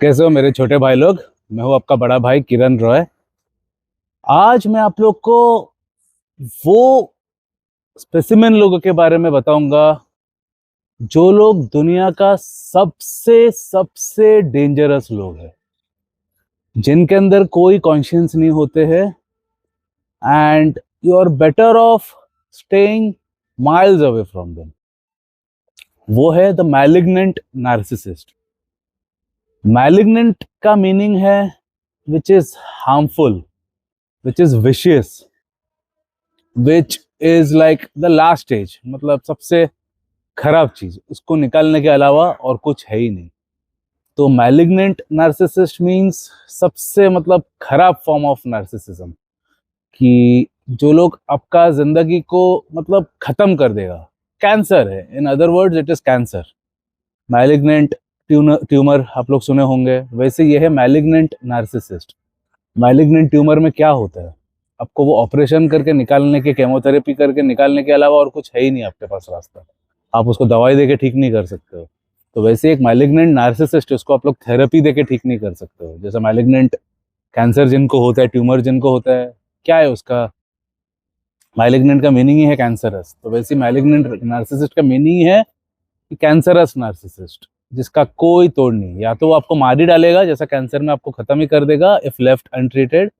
कैसे हो मेरे छोटे भाई लोग। मैं हूं आपका बड़ा भाई किरण रॉय। आज मैं आप लोग को वो स्पेसिमेन लोगों के बारे में बताऊंगा जो लोग दुनिया का सबसे सबसे डेंजरस लोग हैं, जिनके अंदर कोई कॉन्शियस नहीं होते हैं and you are better off staying miles away from them. वो है द मैलिग्नेंट नार्सिसिस्ट। मैलिग्नेंट का मीनिंग है which is harmful, which is vicious, which is like the last stage, मतलब सबसे खराब चीज, उसको निकालने के अलावा और कुछ है ही नहीं। तो मैलिग्नेंट नार्सिसिस्ट मींस सबसे मतलब खराब फॉर्म ऑफ नार्सिसिज्म, कि जो लोग आपका जिंदगी को मतलब खत्म कर देगा। कैंसर है, in other words it is cancer. Malignant tumour आप लोग सुने होंगे, वैसे ये है मैलिग्नेंट नार्सिसिस्ट। मैलिग्नेंट ट्यूमर में क्या होता है, आपको वो ऑपरेशन करके निकालने के, केमोथेरेपी करके निकालने के अलावा और कुछ है ही नहीं आपके पास रास्ता। आप उसको दवाई देके ठीक नहीं कर सकते हो। तो वैसे एक मैलिग्नेंट नार्सिसिस्ट, उसको आप लोग थेरेपी देके ठीक नहीं कर सकते हो। जैसे मैलिग्नेंट कैंसर जिनको होता है, ट्यूमर जिनको होता है, क्या है उसका, मैलिग्नेंट का मीनिंग ही है कैंसरस। तो वैसे मैलिग्नेंट नार्सिसिस्ट का मीनिंग है कि कैंसरस नार्सिसिस्ट, जिसका कोई तोड़ नहीं। या तो वो आपको मार ही डालेगा, जैसा कैंसर में आपको खत्म ही कर देगा इफ लेफ्ट अनट्रीटेड,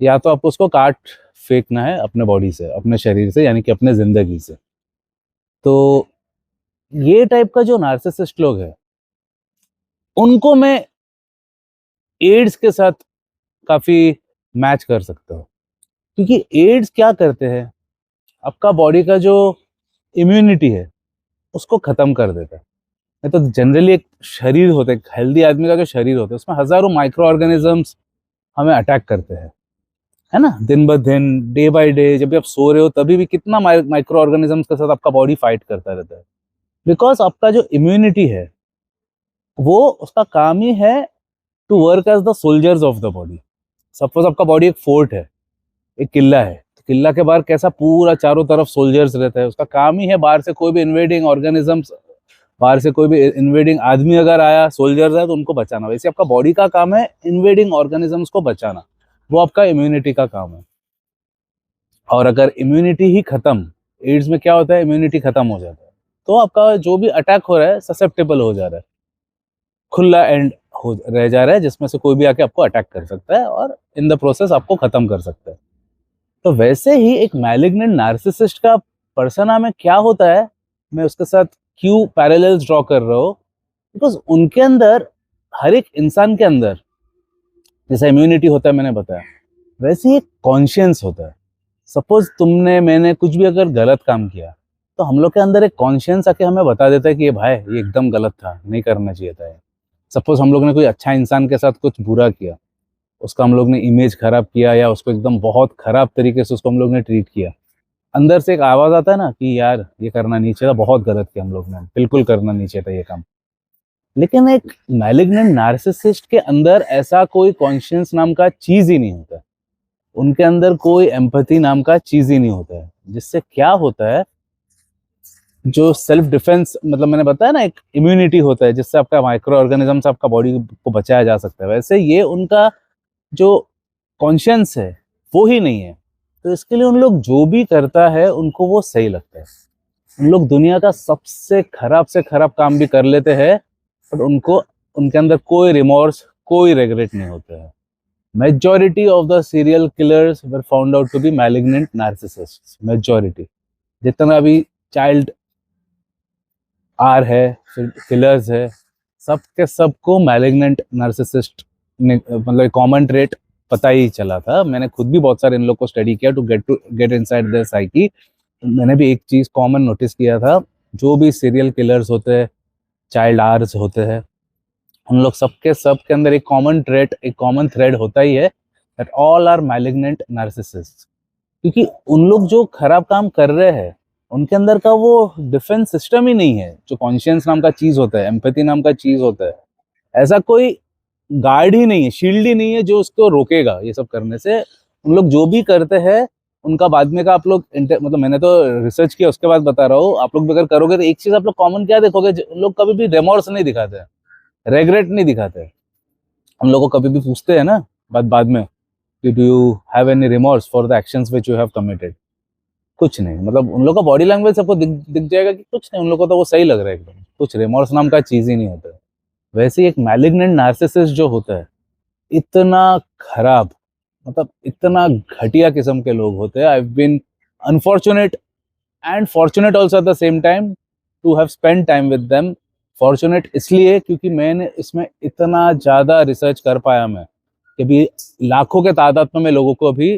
या तो आपको उसको काट फेंकना है अपने बॉडी से, अपने शरीर से, यानी कि अपने जिंदगी से। तो ये टाइप का जो नार्सिसिस्ट लोग हैं, उनको मैं एड्स के साथ काफी मैच कर सकता हूँ। क्योंकि एड्स क्या करते हैं, आपका बॉडी का जो इम्यूनिटी है उसको खत्म कर देता है। नहीं तो जनरली एक शरीर होता है, एक हेल्दी आदमी का जो शरीर होता है, उसमें हजारों माइक्रो ऑर्गेनिजम्स हमें अटैक करते हैं, है ना। दिन ब दिन, डे बाय डे, जब भी आप सो रहे हो तभी भी कितना माइक्रो ऑर्गेनिजम्स के साथ आपका बॉडी फाइट करता रहता है। बिकॉज आपका जो इम्यूनिटी है, वो उसका काम ही है to work as the soldiers of the body. Suppose आपका बॉडी एक फोर्ट है, एक किला है, तो किला के बाहर कैसा पूरा चारों तरफ सोल्जर्स रहता है। उसका काम ही है बाहर से कोई भी इन्वेडिंग ऑर्गेनिजम्स, बाहर से कोई भी इन्वेडिंग आदमी अगर आया, सोल्जर्स है, तो उनको बचाना। वैसे आपका बॉडी का काम है इन्वेडिंग ऑर्गेनिजम्स को बचाना, वो आपका इम्यूनिटी का काम है। और अगर इम्यूनिटी ही खत्म, एड्स में क्या होता है, इम्यूनिटी खत्म हो जाता है, तो आपका जो भी अटैक हो रहा है ससेप्टेबल हो जा रहा है, खुला एंड हो रह जा रहा है, जिसमें से कोई भी आके आपको अटैक कर सकता है और इन द प्रोसेस आपको खत्म कर सकता है। तो वैसे ही एक मैलिग्नेंट नार्सिसिस्ट का पर्सना में क्या होता है, मैं उसके साथ क्यों पैरेलल्स ड्रॉ कर रहा हूँ, बिकॉज उनके अंदर, हर एक इंसान के अंदर जैसा इम्यूनिटी होता है मैंने बताया, वैसे ही एक कॉन्शियंस होता है। सपोज तुमने, मैंने कुछ भी अगर गलत काम किया, तो हम लोग के अंदर एक कॉन्शियंस आके हमें बता देता है कि ये भाई ये एकदम गलत था, नहीं करना चाहिए था। सपोज हम लोग ने कोई अच्छा इंसान के साथ कुछ बुरा किया, उसका हम लोग ने इमेज खराब किया, या उसको एकदम बहुत खराब तरीके से उसको हम लोग ने ट्रीट किया, अंदर से एक आवाज आता है ना कि यार ये करना नहीं चाहिए था, बहुत गलत किया हम लोग ने, बिल्कुल करना नहीं चाहिए था ये काम। लेकिन एक मैलिग्नेंट नार्सिसिस्ट के अंदर ऐसा कोई कॉन्शियंस नाम का चीज ही नहीं होता है। उनके अंदर कोई एम्पैथी नाम का चीज ही नहीं होता है। जिससे क्या होता है, जो सेल्फ डिफेंस, मतलब मैंने बताया ना, एक इम्यूनिटी होता है जिससे आपका माइक्रो ऑर्गेनिज्म से आपका बॉडी को बचाया जा सकता है, वैसे ये उनका जो कॉन्शियंस है वो ही नहीं है। तो इसके लिए उन लोग जो भी करता है उनको वो सही लगता है। उन लोग दुनिया का सबसे खराब से खराब काम भी कर लेते हैं, बट उनको, उनके अंदर कोई रिमोर्स, कोई रिग्रेट नहीं होता है। Majority of the serial killers were found out to be malignant narcissists. Majority जितना भी चाइल्ड आर है, किलर्स है, सबके सबको मैलिग्नेंट नार्सिसिस्ट ने, मतलब कॉमन ट्रेट पता ही चला था। मैंने खुद भी बहुत सारे इन लोग को स्टडी किया to get inside their psyche. मैंने भी एक चीज कॉमन नोटिस किया था, जो भी सीरियल किलर्स होते हैं, चाइल्ड आर्स होते हैं, उन लोग सबके सब के अंदर एक कॉमन ट्रेट, एक कॉमन थ्रेड होता ही है, that all are malignant narcissist. क्योंकि उन लोग जो खराब काम कर रहे हैं, उनके अंदर का वो डिफेंस सिस्टम ही नहीं है, जो कॉन्शियंस नाम का चीज होता है, एम्पैथी नाम का चीज होता है। ऐसा कोई गार्ड ही नहीं है, शील्ड ही नहीं है जो उसको रोकेगा ये सब करने से। उन लोग जो भी करते हैं, उनका बाद में का आप लोग मतलब मैंने तो रिसर्च किया उसके बाद बता रहा हूँ, आप लोग भी अगर करोगे तो एक चीज आप लोग कॉमन क्या देखोगे, उन लोग कभी भी रिमोर्स नहीं दिखाते हैं, रेग्रेट नहीं दिखाते हैं। हम लोग को कभी भी पूछते हैं ना बाद में कि do you have any remorse for the actions which you have committed, कुछ नहीं। मतलब उन लोग का बॉडी लैंग्वेज सबको दिख जाएगा कि कुछ नहीं, उन लोग को तो वो सही लग रहा है एकदम, कुछ रिमोर्स नाम का चीज ही नहीं होता है। वैसे ही एक मैलिग्नेंट नार्सिसिस्ट जो होता है, इतना खराब, मतलब इतना घटिया किस्म के लोग होते हैं। I have been unfortunate and fortunate also at the same time to have spend time with them. Fortunate इसलिए क्योंकि मैंने इसमें इतना ज़्यादा रिसर्च कर पाया मैं कि भी लाखों के तादाद में मैं लोगों को अभी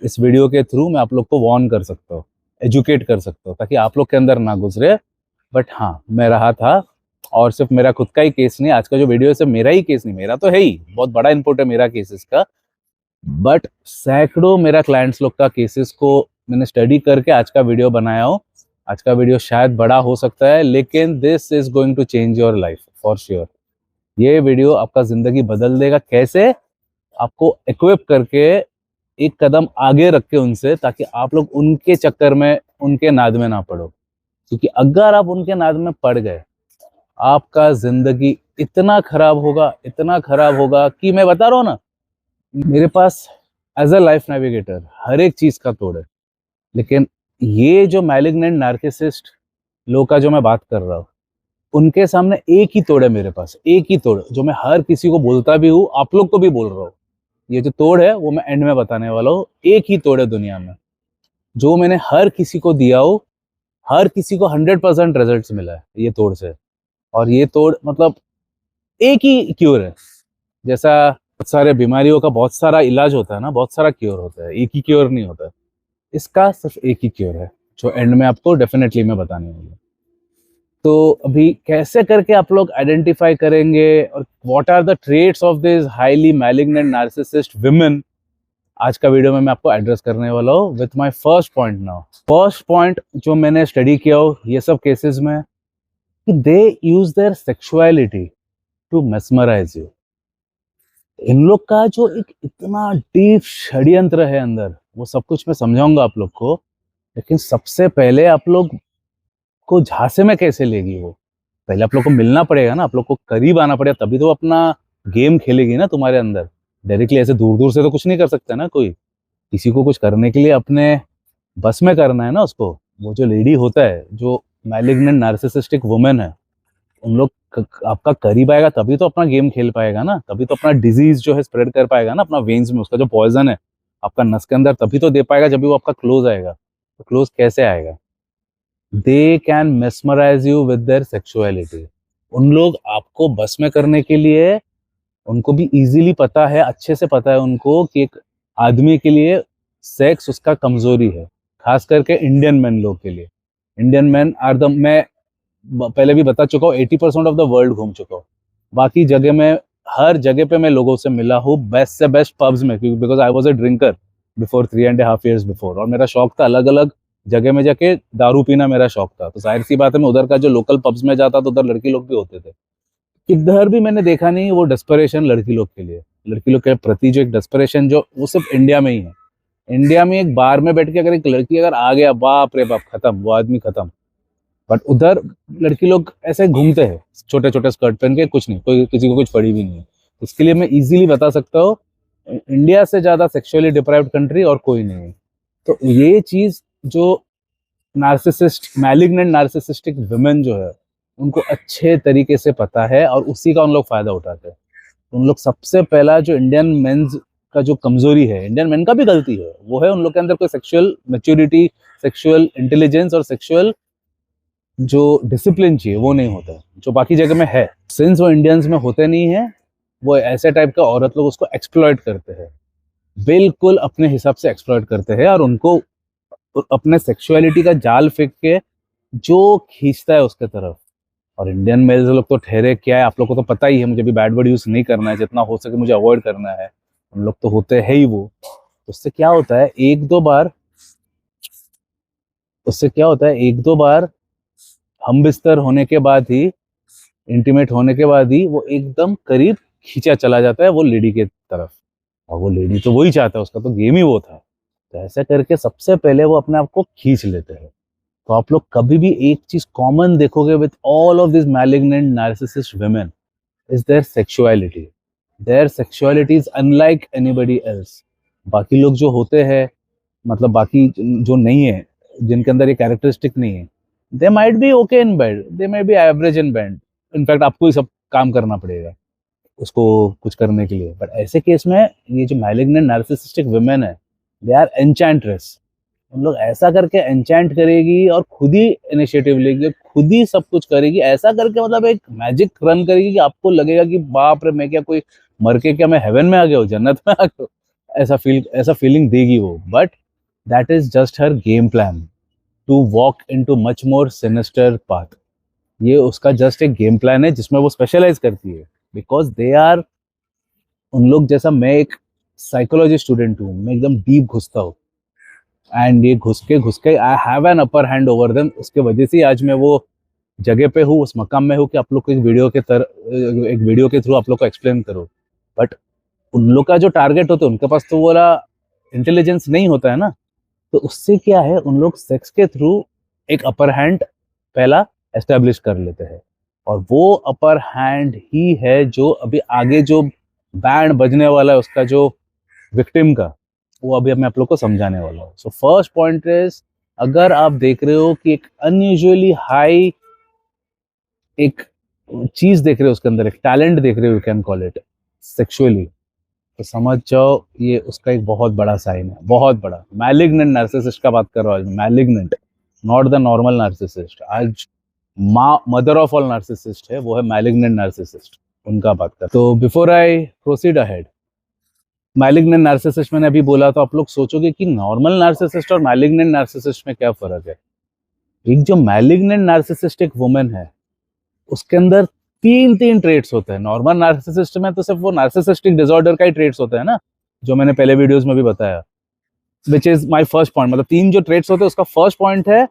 इस वीडियो के थ्रू मैं आप लोग को वार्न कर सकता हूँ, एजुकेट कर सकता हूँ, ताकि आप लोग के अंदर ना गुजरे। बट हाँ, मैं रहा था, और सिर्फ मेरा खुद का ही केस नहीं, आज का जो वीडियो है सिर्फ मेरा ही केस नहीं, मेरा तो है ही, बहुत बड़ा इनपुट है मेरा केसेस का, बट सैकड़ों मेरा क्लाइंट्स लोग का केसेस को मैंने स्टडी करके आज का वीडियो बनाया हूँ। आज का वीडियो शायद बड़ा हो सकता है, लेकिन this is going to change your life for sure. ये वीडियो आपका जिंदगी बदल देगा। कैसे? आपको इक्विप करके एक कदम आगे रख के उनसे, ताकि आप लोग उनके चक्कर में, उनके नाद में ना पड़ो। क्योंकि अगर आप उनके नाद में पड़ गए, आपका जिंदगी इतना खराब होगा, इतना खराब होगा कि मैं बता रहा हूँ ना, मेरे पास एज अ लाइफ नेविगेटर हर एक चीज का तोड़ है। लेकिन ये जो मैलिग्नेंट नार्सिसिस्ट लोग का जो मैं बात कर रहा हूँ, उनके सामने एक ही तोड़ है मेरे पास, एक ही तोड़ जो मैं हर किसी को बोलता भी हूँ, आप लोग को भी बोल रहा हूँ। ये जो तोड़ है वो मैं एंड में बताने वाला हूँ। एक ही तोड़ है दुनिया में जो मैंने हर किसी को दिया हो, हर किसी को 100% रिजल्ट मिला है ये तोड़ से। और ये तोड़ मतलब एक ही क्योर है। जैसा बहुत सारे बीमारियों का बहुत सारा इलाज होता है ना, बहुत सारा क्योर होता है, एक ही क्योर नहीं होता है। इसका सिर्फ एक ही क्योर है जो एंड में आपको डेफिनेटली मैं बताने वाला हूँ। तो अभी कैसे करके आप लोग आइडेंटिफाई करेंगे और what are the traits of this highly malignant narcissist women, आज का वीडियो में मैं आपको एड्रेस करने वाला हूँ with my first point. Now first point जो मैंने स्टडी किया हो ये सब केसेस में, कि they use their sexuality to mesmerize you. इन लोग का जो एक इतना डीप षड्यंत्र है अंदर, वो सब कुछ मैं समझाऊंगा आप लोग को। लेकिन सबसे पहले आप लोग को झांसे में कैसे लेगी वो, पहले आप लोग को मिलना पड़ेगा ना, आप लोग को करीब आना पड़ेगा, तभी तो अपना गेम खेलेगी ना तुम्हारे अंदर। डायरेक्टली ऐसे दूर दूर से तो कुछ नहीं कर सकता ना कोई। किसी को कुछ करने के लिए अपने बस में करना है ना उसको। वो जो लेडी होता है, जो मैलिग्नेंट नार्सिसिस्टिक वुमेन है, उन लोग आपका करीब आएगा तभी तो अपना गेम खेल पाएगा ना, तभी तो अपना डिजीज जो है स्प्रेड कर पाएगा ना अपना वेन्स में। उसका जो पॉइजन है आपका नस के अंदर तभी तो दे पाएगा जब भी वो आपका क्लोज आएगा। तो क्लोज कैसे आएगा? They can mesmerise you with their sexuality. उन लोग आपको बस में करने के लिए, उनको भी इजीली पता है, अच्छे से पता है उनको कि एक आदमी के लिए सेक्स उसका कमजोरी है। खास करके इंडियन मैन लोग के लिए। इंडियन मैन आर द, मैं पहले भी बता चुका हूँ, 80% ऑफ द वर्ल्ड घूम चुका हूँ। बाकी जगह में, हर जगह पे मैं लोगों से मिला हूँ, बेस्ट से बेस्ट पब्स में, क्योंकि because I was a drinker before 3.5 years before. और मेरा शौक था अलग अलग जगह में जाके दारू पीना, मेरा शौक था। तो जाहिर सी बात है मैं उधर का जो लोकल पब्स में जाता तो उधर लड़की लोग भी होते थे। इधर भी मैंने देखा नहीं वो डेस्परेशन लड़की लोग के लिए, लड़की लोग के प्रति जो एक डेस्परेशन, जो वो सिर्फ इंडिया में ही है। इंडिया में एक बार में बैठ के अगर एक लड़की अगर आ गया, बाप रे बाप, खत्म, वो आदमी खत्म। बट उधर लड़की लोग ऐसे घूमते हैं छोटे छोटे स्कर्ट पहन के, कुछ नहीं, कोई किसी को कुछ पड़ी भी नहीं है। इसके लिए मैं इजीली बता सकता हूँ, इंडिया से ज्यादा सेक्सुअली डिप्राइव्ड कंट्री और कोई नहीं है। तो ये चीज जो नार्सिसिस्ट, मैलिग्नेंट नार्सिसिस्टिक वुमेन जो है, उनको अच्छे तरीके से पता है और उसी का उन लोग फायदा उठाते हैं। उन लोग सबसे पहला जो इंडियन मेंस का जो कमजोरी है, इंडियन मेन का भी गलती है, वो है उन लोग के अंदर कोई सेक्सुअल मैच्योरिटी, सेक्सुअल इंटेलिजेंस और सेक्सुअल जो डिसिप्लिन चाहिए वो नहीं होता है, जो बाकी जगह में है। सिंस वो इंडियंस में होते नहीं है, वो ऐसे टाइप का औरत लोग उसको एक्सप्लॉइट करते हैं, बिल्कुल अपने हिसाब से एक्सप्लॉइट करते हैं, और उनको अपने सेक्सुअलिटी का जाल फेंक के जो खींचता है उसके तरफ। और इंडियन मेल्स लोग तो ठहरे क्या है, आप लोग को तो पता ही है, मुझे भी बैड वर्ड यूज नहीं करना है, जितना हो सके मुझे अवॉइड करना है। उन लोग तो होते हैं ही वो। उससे क्या होता है, एक दो बार, उससे क्या होता है, एक दो बार हम बिस्तर होने के बाद ही, इंटीमेट होने के बाद ही वो एकदम करीब खींचा चला जाता है वो लेडी के तरफ। और वो लेडी तो वही चाहता है, उसका तो गेम ही वो था। तो ऐसा करके सबसे पहले वो अपने आप को खींच लेते हैं। तो आप लोग कभी भी एक चीज कॉमन देखोगे with all of this malignant narcissist women is their sexuality. Their sexuality is unlike anybody else. बाकी लोग जो होते हैं, मतलब बाकी जो नहीं है, जिनके अंदर ये कैरेक्टरिस्टिक नहीं है, they might be okay in bed, they might be average in bed, in fact आपको ही सब काम करना पड़ेगा उसको कुछ करने के लिए। बट ऐसे केस में ये जो मैलिग्नेंट नार्सिसिस्टिक वुमेन है, दे आर एन्चेंट्रेस। उन लोग ऐसा करके एन्चेंट करेगी और खुद ही इनिशिएटिव लेगी, खुद ही सब कुछ करेगी, ऐसा करके मतलब एक मैजिक रन करेगी कि आपको लगेगा कि बाप रे, मैं क्या कोई मर के क्या मैं हेवन में आ गया हूँ, जन्नत में आ गया हूँ, ऐसा फीलिंग देगी वो। But that is just her game plan to walk into much more sinister path. ये उसका जस्ट एक गेम प्लान है जिसमें वो स्पेशलाइज करती है, बिकॉज दे आर, उन लोग जैसा मैं एक साइकोलॉजी स्टूडेंट हूँ, मैं एकदम डीप घुसता हूँ, एंड ये घुस के I have an upper hand over them. उसके वजह से आज मैं वो जगह पे हूँ, उस मकाम में हूँ कि आप लोग को एक वीडियो के थ्रू आप लोग को एक्सप्लेन करो। बट उन लोग का जो टारगेट होता है, उनके पास तो वो वाला इंटेलिजेंस नहीं होता है ना, तो उससे क्या है, उन लोग सेक्स के थ्रू एक अपर हैंड पहला एस्टेब्लिश कर लेते हैं, और वो अपर हैंड ही है जो अभी आगे जो बैंड बजने वाला है उसका, जो विक्टिम का, वो अभी मैं आप लोग को समझाने वाला हूँ। सो फर्स्ट पॉइंट इज, अगर आप देख रहे हो कि एक अनयूजुअली हाई एक चीज देख रहे हो, उसके अंदर एक टैलेंट देख रहे हो, you can call it sexually, तो समझ जाओ ये उसका एक बहुत बड़ा साइन है, बहुत बड़ा। मैलिग्नेंट नार्सिसिस्ट का बात कर रहा हूँ आज, malignant, not the normal narcissist. आज माँ मदर ऑफ ऑल नार्सिसिस्ट है, वो है मैलिग्नेंट नार्सिसिस्ट, उनका बात कर। तो before I proceed ahead, malignant narcissist मैंने अभी बोला, तो आप लोग सोचोगे कि नॉर्मल नार्सिसिस्ट और मैलिग्नेंट नार्सिसिस्ट में क्या फर्क है। एक जो मैलिग्नेंट नार्सिसिस्ट एक वुमेन है, उसके अंदर तीन तीन ट्रेट्स होते हैं। नॉर्मल नार्सिसिस्ट में तो सिर्फ वो नार्सिसिस्टिक डिसऑर्डर का ही ट्रेट्स होता है ना, जो मैंने पहले वीडियोस में भी बताया, which is my first point. मतलब तीन जो ट्रेट्स होते हैं, उसका फर्स्ट पॉइंट है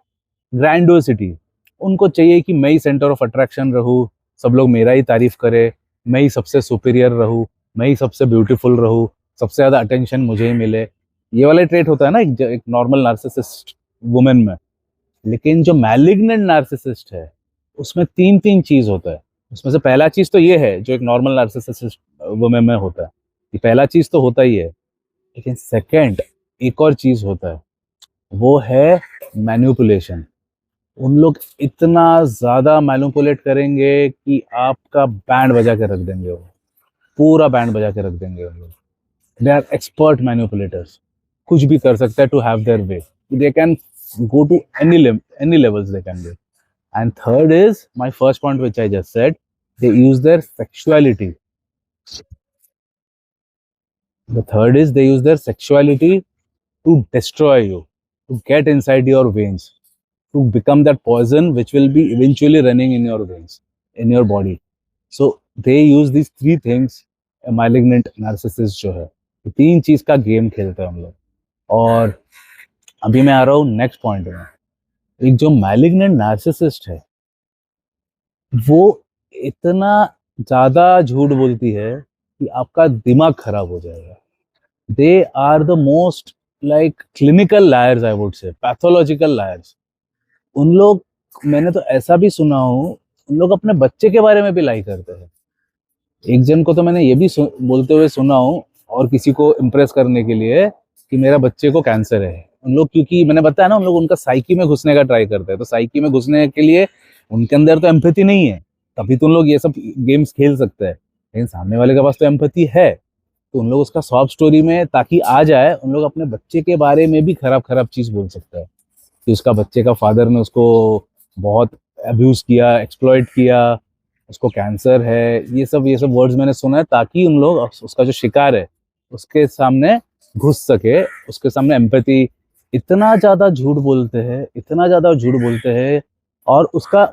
ग्रैंडोसिटी। उनको चाहिए कि मैं ही सेंटर ऑफ अट्रैक्शन रहूं, सब लोग मेरा ही तारीफ करे, मैं ही सबसे सुपीरियर रहूं, मैं ही सबसे ब्यूटीफुल रहूं, सबसे ज्यादा अटेंशन मुझे ही मिले। ये वाला ट्रेट होता है ना एक नॉर्मल नार्सिसिस्ट वुमेन में। लेकिन जो मैलिग्नेंट नार्सिसिस्ट है, उसमें तीन तीन चीज होता है। उसमें से पहला चीज तो ये है जो एक नॉर्मल नार्सिसिस्ट वुमेन में होता है, ये पहला चीज तो होता ही है। लेकिन सेकंड एक और चीज होता है, वो है मैनिपुलेशन। उन लोग इतना ज्यादा मैनिपुलेट करेंगे कि आपका बैंड बजा के रख देंगे, वो पूरा बैंड बजा के रख देंगे उन लोग। दे आर एक्सपर्ट मैनिपुलेटर्स, कुछ भी कर सकता है to have their way. They can go to any levels they can do. And third is my first point, which I just said, they use their sexuality. The third is they use their sexuality to destroy you, to get inside your veins, to become that poison which will be eventually running in your veins, in your body. So they use these three things. A malignant narcissist जो है, ये तीन चीज का game खेलते हैं हम लोग। और अभी मैं आ रहा हूँ नेक्स्ट पॉइंट में। एक जो मैलिग्नेंट नार्सिसिस्ट है, वो इतना ज्यादा झूठ बोलती है कि आपका दिमाग खराब हो जाएगा। They are the most like clinical liars, I would say pathological liars. उन लोग, मैंने तो ऐसा भी सुना हूँ, उन लोग अपने बच्चे के बारे में भी लाई करते हैं। एक जन को तो मैंने ये भी बोलते हुए सुना हूँ, और किसी को इम्प्रेस करने के लिए, कि मेरा बच्चे को कैंसर है। उन लोग, क्योंकि मैंने बताया ना, उन लोग उनका साइकी में घुसने का ट्राई करते हैं, तो साइकी में घुसने के लिए उनके अंदर तो एम्पैथी नहीं है, तभी तो उन लोग ये सब गेम्स खेल सकते हैं। लेकिन सामने वाले के पास तो एम्पैथी है, तो उन लोग उसका सॉफ्ट स्टोरी में ताकि आ जाए, उन लोग अपने बच्चे के बारे में भी खराब खराब चीज बोल सकते हैं, कि उसका बच्चे का फादर ने उसको बहुत अब्यूज किया, एक्सप्लॉइट किया, उसको कैंसर है, ये सब वर्ड्स मैंने सुना है, ताकि उन लोग उसका जो शिकार है उसके सामने घुस सके, उसके सामने एम्पैथी। इतना ज्यादा झूठ बोलते हैं, इतना ज्यादा झूठ बोलते हैं। और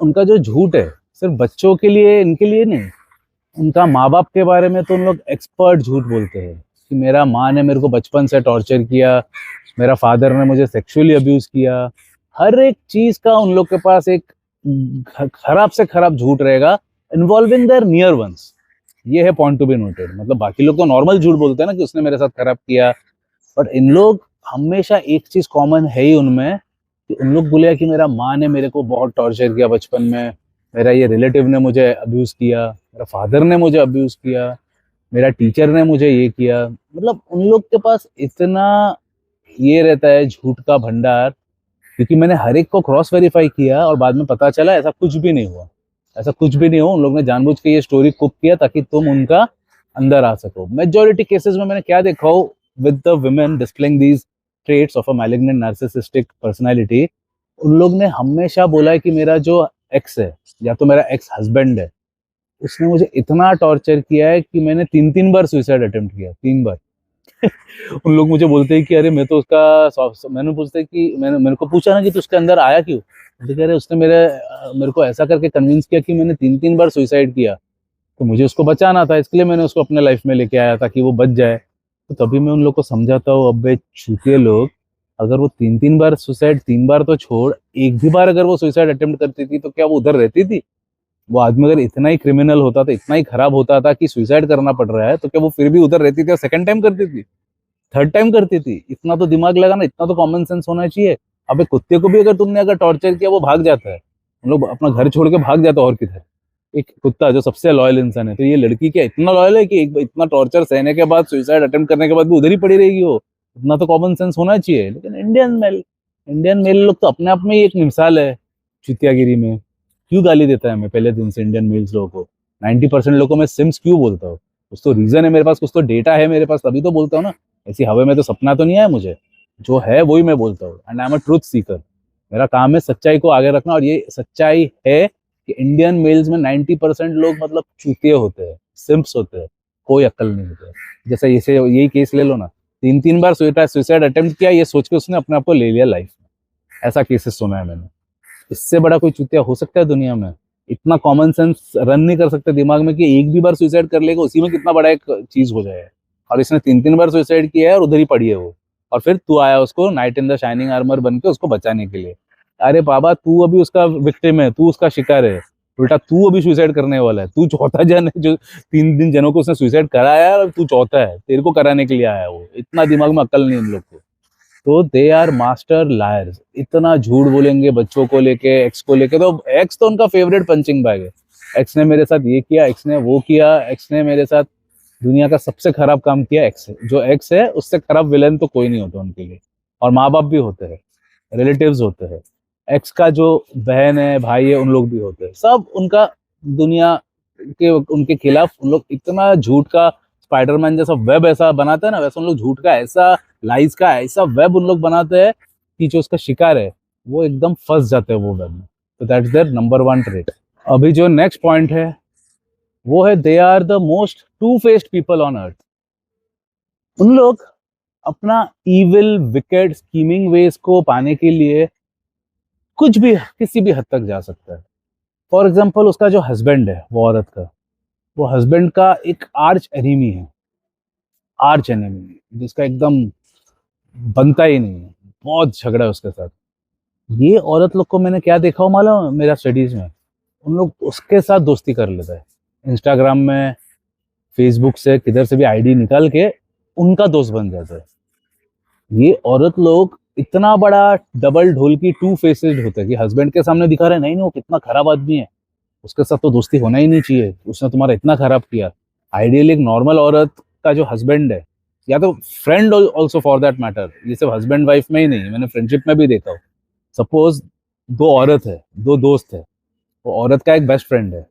उनका जो झूठ है, सिर्फ बच्चों के लिए, इनके लिए नहीं, उनका माँ बाप के बारे में तो उन लोग एक्सपर्ट झूठ बोलते हैं, कि मेरा माँ ने मेरे को बचपन से टॉर्चर किया, मेरा फादर ने मुझे सेक्सुअली अब्यूज किया। हर एक चीज का उन लोग के पास एक खराब से खराब झूठ रहेगा, इन्वॉल्विंग देयर नियर वंस। ये है पॉइंट टू बी नोटेड। मतलब बाकी लोग तो नॉर्मल झूठ बोलते हैं ना, कि उसने मेरे साथ खराब किया, बट इन लोग हमेशा एक चीज कॉमन है ही उनमें, कि उन लोग बोले कि मेरा माँ ने मेरे को बहुत टॉर्चर किया बचपन में, मेरा ये रिलेटिव ने मुझे अब्यूज किया, मेरा फादर ने मुझे अब्यूज किया। मेरा टीचर ने मुझे ये किया। मतलब उन लोग के पास इतना ये रहता है झूठ का भंडार, क्योंकि मैंने हर एक को क्रॉस वेरीफाई किया और बाद में पता चला ऐसा कुछ भी नहीं हुआ। ऐसा कुछ भी नहीं हुआ, उन लोग ने जानबूझ के ये स्टोरी कुक किया ताकि तुम उनका अंदर आ सको। मेजोरिटी केसेस में मैंने क्या देखा हो, with the women displaying these traits of a malignant narcissistic personality, उन लोग ने हमेशा बोला है कि मेरा जो एक्स है या तो मेरा एक्स हस्बैंड है, उसने मुझे इतना टॉर्चर किया है कि मैंने 3-3 बार सुसाइड अटेम्प्ट किया, 3 बार। उन लोग मुझे बोलते हैं कि अरे मैं तो उसका मैंने पूछते कि मैंने मेरे को पूछा ना कि तू उसके अंदर आया क्यों, मुझे कह रहे उसने मेरे को ऐसा करके कन्विंस किया कि मैंने 3-3 बार सुसाइड किया, तो मुझे उसको बचाना था, इसके लिए मैंने उसको अपने लाइफ में लेके आया ताकि वो बच जाए। तो तभी मैं उन लोग को समझाता हूँ, अबे चूतिए लोग, अगर वो 3-3 बार सुसाइड, 3 बार तो छोड़, एक भी बार अगर वो सुसाइड अटेम्प्ट करती थी तो क्या वो उधर रहती थी? वो आदमी अगर इतना ही क्रिमिनल होता था, इतना ही खराब होता था कि सुसाइड करना पड़ रहा है, तो क्या वो फिर भी उधर रहती थी और सेकंड टाइम करती थी, थर्ड टाइम करती थी? इतना तो दिमाग लगाना, इतना तो कॉमन सेंस होना चाहिए। अबे कुत्ते को भी अगर तुमने अगर टॉर्चर किया, वो भाग जाता है, हम लोग अपना घर छोड़ के भाग जाता है और किधर। एक कुत्ता जो सबसे लॉयल इंसान है, तो ये लड़की क्या इतना लॉयल है कि इतना टॉर्चर सहने के बाद, सुसाइड अटेम्प्ट करने के बाद भी उधर ही पड़ी रहेगी वो? इतना तो कॉमन सेंस होना चाहिए। लेकिन इंडियन मेल लोग तो अपने आप में ही एक मिसाल है चुतियागिरी में। क्यों गाली देता है मैं पहले दिन से इंडियन मेल्स लोगों को? 90% लोगों को मैं सिम्स क्यों बोलता हूँ? कुछ तो रीजन है मेरे पास, कुछ तो डेटा है मेरे पास, तभी तो बोलता हूँ ना। ऐसी हवा में तो सपना तो नहीं आया मुझे, जो है वही मैं बोलता हूँ। And I am a truth Sikar. मेरा काम है सच्चाई को आगे रखना, और ये सच्चाई है कि इंडियन मेल्स में 90% लोग मतलब चूतिए होते हैं, सिम्प्स होते हैं, कोई अक्ल नहीं होता है। जैसे इसे यही केस ले लो ना, 3-3 बार सुसाइड अटेम्प्ट किया, ये सोच के उसने अपने आप को ले लिया लाइफ में। ऐसा केसेस सुना है मैंने। इससे बड़ा कोई चूतिया हो सकता है दुनिया में? इतना कॉमन सेंस रन नहीं कर सकते दिमाग में कि एक भी बार सुसाइड कर लेगा, उसी में कितना बड़ा एक चीज हो जाए। और इसने 3-3 बार सुसाइड किया है और उधर ही पड़ी है वो। और फिर तू आया उसको night in the shining armour बन के उसको बचाने के लिए। अरे बाबा, तू अभी उसका विक्टिम है, तू उसका शिकार है। उल्टा तू अभी सुसाइड करने वाला है। तू चौथा जन है जो 3 दिन जनों को उसने सुसाइड कराया है, और तू चौथा है, तेरे को कराने के लिए आया है वो। इतना दिमाग में अक्ल नहीं इन लोग को। तो दे आर मास्टर लायर्स। इतना झूठ बोलेंगे बच्चों को लेके, एक्स को लेके। तो एक्स तो उनका फेवरेट पंचिंग बैग है। एक्स ने मेरे साथ ये किया, एक्स ने वो किया, एक्स ने मेरे साथ दुनिया का सबसे खराब काम किया। एक्स है, जो एक्स है उससे खराब विलन तो कोई नहीं होता उनके लिए। और माँ बाप भी होते हैं, रिलेटिव्स होते हैं, एक्स का जो बहन है, भाई है, उन लोग भी होते हैं, सब उनका दुनिया के उनके खिलाफ। उन लोग इतना झूठ का स्पाइडरमैन जैसा वेब ऐसा बनाते हैं ना, वैसे उन लोग झूठ का ऐसा, लाइज का ऐसा वेब उन लोग बनाते हैं कि जो उसका शिकार है वो एकदम फंस जाते हैं वो वेब में। तो दैट्स देयर नंबर 1 ट्रेट। अभी जो नेक्स्ट पॉइंट है वो है, they are the most two faced people on earth. उन लोग अपना इविल, विकेड, स्कीमिंग वेज को पाने के लिए कुछ भी, किसी भी हद तक जा सकता है। फॉर एग्जाम्पल, उसका जो हस्बैंड है वो औरत का, वो हस्बैंड का एक आर्च एनिमी है, आर्च एनिमी जिसका एकदम बनता ही नहीं है, बहुत झगड़ा है उसके साथ। ये औरत लोग को मैंने क्या देखा हो मालूम है मेरा स्टडीज में? उन लोग उसके साथ दोस्ती कर लेता है, इंस्टाग्राम में, फेसबुक से, किधर से भी आईडी निकाल के उनका दोस्त बन जाता है। ये औरत लोग इतना बड़ा डबल ढोल की टू फेसेड होता है कि हस्बैंड के सामने दिखा रहे नहीं नहीं वो कितना खराब आदमी है, उसके साथ तो दोस्ती होना ही नहीं चाहिए, उसने तुम्हारा इतना खराब किया। आइडियली एक नॉर्मल औरत का जो हस्बैंड है, या तो friend also for that matter, ये सब हस्बैंड वाइफ में ही नहीं, मैंने फ्रेंडशिप में भी देखा हूँ। सपोज 2 औरत है, 2 दोस्त है, वो औरत का एक बेस्ट फ्रेंड है,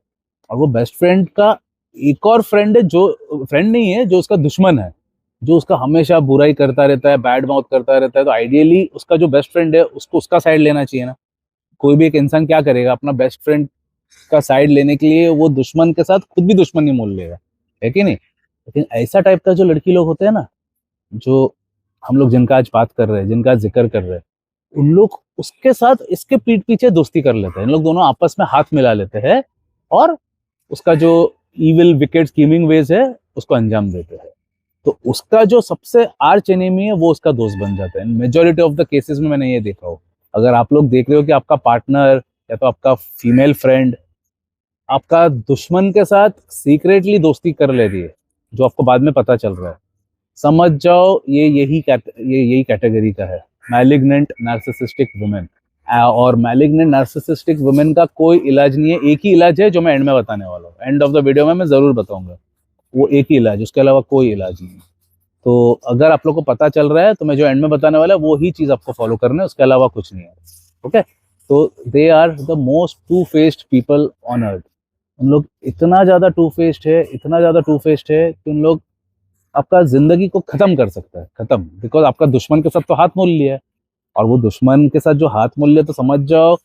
और वो बेस्ट फ्रेंड का एक और फ्रेंड है जो फ्रेंड नहीं है, जो उसका दुश्मन है, जो उसका हमेशा बुराई करता रहता है, बैड माउथ करता रहता है। तो आइडियली उसका जो बेस्ट फ्रेंड है उसको उसका साइड लेना चाहिए ना। कोई भी एक इंसान क्या करेगा, अपना बेस्ट फ्रेंड का साइड लेने के लिए वो दुश्मन के साथ खुद भी दुश्मनी मोल लेगा, है कि नहीं? लेकिन ऐसा टाइप का जो लड़की लोग होते हैं ना, जो हम लोग जिनका आज बात कर रहे हैं, जिनका जिक्र कर रहे हैं, उन लोग उसके साथ इसके पीठ पीछे दोस्ती कर लेते हैं। इन लोग दोनों आपस में हाथ मिला लेते हैं और उसका जो इविल, विकेड, स्कीमिंग वेज है उसको अंजाम देते हैं। तो उसका जो सबसे आर्च एनिमी है वो उसका दोस्त बन जाता है। मेजोरिटी ऑफ द केसेस में मैंने ये देखा हो। अगर आप लोग देख रहे हो कि आपका पार्टनर या तो आपका फीमेल फ्रेंड आपका दुश्मन के साथ सीक्रेटली दोस्ती कर ले रही है, जो आपको बाद में पता चल रहा है, समझ जाओ ये यही कैटेगरी का है, मैलिग्नेंट नार्सिसिस्टिक वुमेन। और मैलिग्नेंट नार्सिसिस्टिक वुमेन का कोई इलाज नहीं है, एक ही इलाज है जो मैं एंड में बताने वाला हूँ, एंड ऑफ द वीडियो में मैं जरूर बताऊंगा। वो एक ही इलाज, उसके अलावा कोई इलाज नहीं है। तो अगर आप लोग को पता चल रहा है तो मैं जो एंड में बताने वाला है वो ही चीज़ आपको फॉलो करना है, उसके अलावा कुछ नहीं है। ओके, तो they are the most two faced people on earth. उन लोग इतना ज़्यादा टू फेस्ड है, इतना ज़्यादा टू फेस्ड है कि उन लोग आपका ज़िंदगी को ख़त्म कर सकता है, ख़त्म। बिकॉज़ आपका दुश्मन के साथ तो हाथ मोल लिया है, और वो दुश्मन के साथ जो हाथ मोल लिया तो समझ जाओ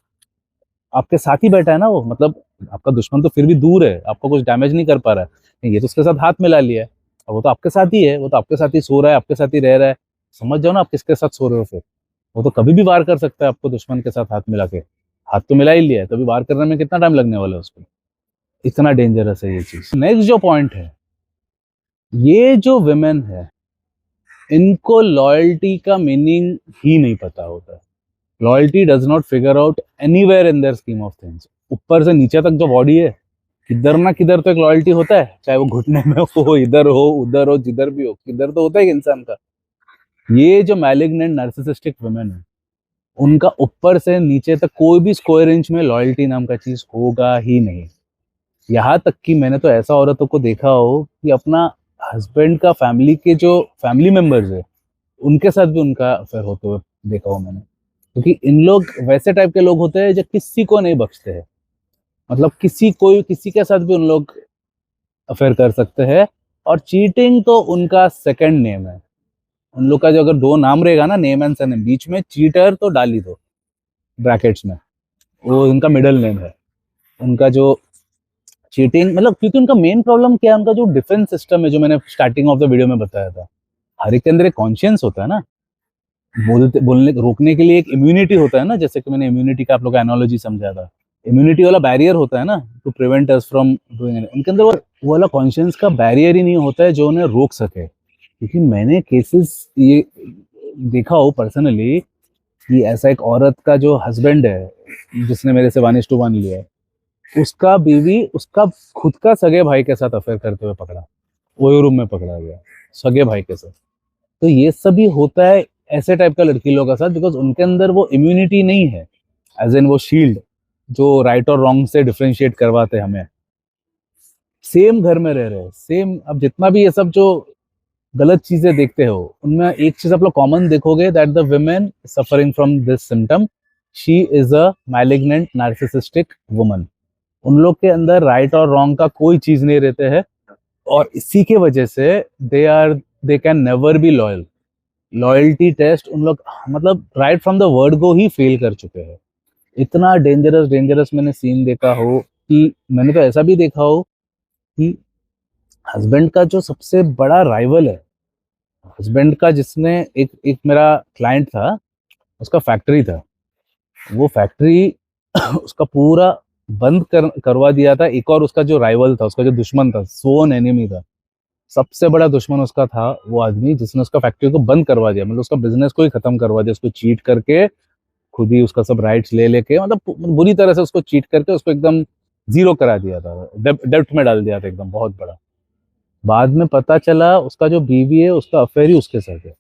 आपके साथ ही बैठा है ना वो। मतलब आपका दुश्मन तो फिर भी दूर है, आपको कुछ डैमेज नहीं कर पा रहा है, नहीं, ये तो उसके साथ हाथ मिला लिया है, और वो तो आपके साथ ही है, वो तो आपके साथ ही सो रहा है, आपके साथ ही रह रहा है। समझ जाओ ना आप किसके साथ सो रहे हो फिर। वो तो कभी भी वार कर सकता है आपको, दुश्मन के साथ हाथ मिला के। हाथ तो मिला ही लिया है, तो अभी वार करने में कितना टाइम लगने वाला है उसको। इतना डेंजरस है ये चीज। नेक्स्ट जो पॉइंट है, ये जो विमेन है इनको लॉयल्टी का मीनिंग ही नहीं पता होता है। Loyalty does not figure out anywhere in their scheme of things. ऊपर से नीचे तक जो बॉडी है, किधर ना किधर तो एक लॉयल्टी होता है, चाहे वो घुटने में हो, इधर हो, उधर हो, जिधर भी हो, किधर तो होता है इंसान का। ये जो मैलिग्नेंट नार्सिसिस्टिक वुमेन है, उनका ऊपर से नीचे तक कोई भी स्क्वायर इंच में लॉयल्टी नाम का चीज होगा ही नहीं। यहाँ तक कि मैंने तो ऐसा औरतों को देखा हो कि अपना हस्बैंड का फैमिली के जो फैमिली मेंबर्स है उनके साथ भी उनका अफेयर होते हुए देखा हो मैंने। क्योंकि इन लोग वैसे टाइप के लोग होते हैं जो किसी को नहीं बख्शते हैं। मतलब किसी के साथ भी उन लोग अफेयर कर सकते हैं, और चीटिंग तो उनका सेकंड नेम है। उन लोग का जो अगर दो नाम रहेगा ना, नेम एंड सरनेम, बीच में चीटर तो डाल ही दो ब्रैकेट्स में, वो उनका मिडिल नेम है। उनका जो चीटिंग, मतलब क्योंकि उनका मेन प्रॉब्लम क्या है, उनका जो डिफेंस सिस्टम है, जो मैंने स्टार्टिंग ऑफ द वीडियो में बताया था। हर एक के अंदर एक कॉन्शियंस होता है ना, बोलने रोकने के लिए एक इम्यूनिटी होता है ना, जैसे कि मैंने इम्यूनिटी का आप लोग का एनालॉजी समझा था। इम्यूनिटी वाला बैरियर होता है ना, to prevent us from doing it. उनके अंदर वो वाला कॉन्शियंस का बैरियर ही नहीं होता है जो उन्हें रोक सके। क्योंकि मैंने केसेस ये देखा हो पर्सनली कि ऐसा एक औरत का जो हस्बैंड है, जिसने मेरे से 1:1 लिया है, उसका बीवी उसका खुद का सगे भाई के साथ अफेयर करते हुए पकड़ा, ओयो रूम में पकड़ा गया, सगे भाई के साथ। तो ये सभी होता है ऐसे टाइप का लड़की लोगों के साथ, बिकॉज उनके अंदर वो इम्यूनिटी नहीं है, एज इन वो शील्ड जो राइट और रॉन्ग से डिफ्रेंशिएट करवाते हैं हमें। सेम घर में रह रहे हैं, सेम। अब जितना भी ये सब जो गलत चीजें देखते हो, उनमें एक चीज आप लोग कॉमन देखोगे, that the women suffering from this symptom, she is a malignant narcissistic woman. उन लोग के अंदर राइट और रॉन्ग का कोई चीज नहीं रहते हैं, और इसी के वजह से they can never be loyal. Loyalty test उन लोग, मतलब right from the word go ही फेल कर चुके हैं। इतना डेंजरस डेंजरस मैंने सीन देखा हो, कि मैंने तो ऐसा भी देखा हो कि हस्बैंड का जो सबसे बड़ा राइवल है, हस्बैंड का, जिसने एक एक मेरा क्लाइंट था, उसका फैक्ट्री था, वो फैक्ट्री उसका पूरा बंद करवा दिया था। एक और उसका जो राइवल था, उसका जो दुश्मन था, सोन एनिमी था, सबसे बड़ा दुश्मन उसका था वो आदमी जिसने उसका फैक्ट्री को बंद करवा दिया। मतलब उसका बिजनेस को ही खत्म करवा दिया, उसको चीट करके, खुद ही उसका सब राइट्स ले लेके, मतलब बुरी तरह से उसको चीट करके उसको एकदम जीरो करा दिया था, डेब्ट में डाल दिया था एकदम बहुत बड़ा। बाद में पता चला उसका जो बीवी है उसका अफेयर ही उसके साथ है।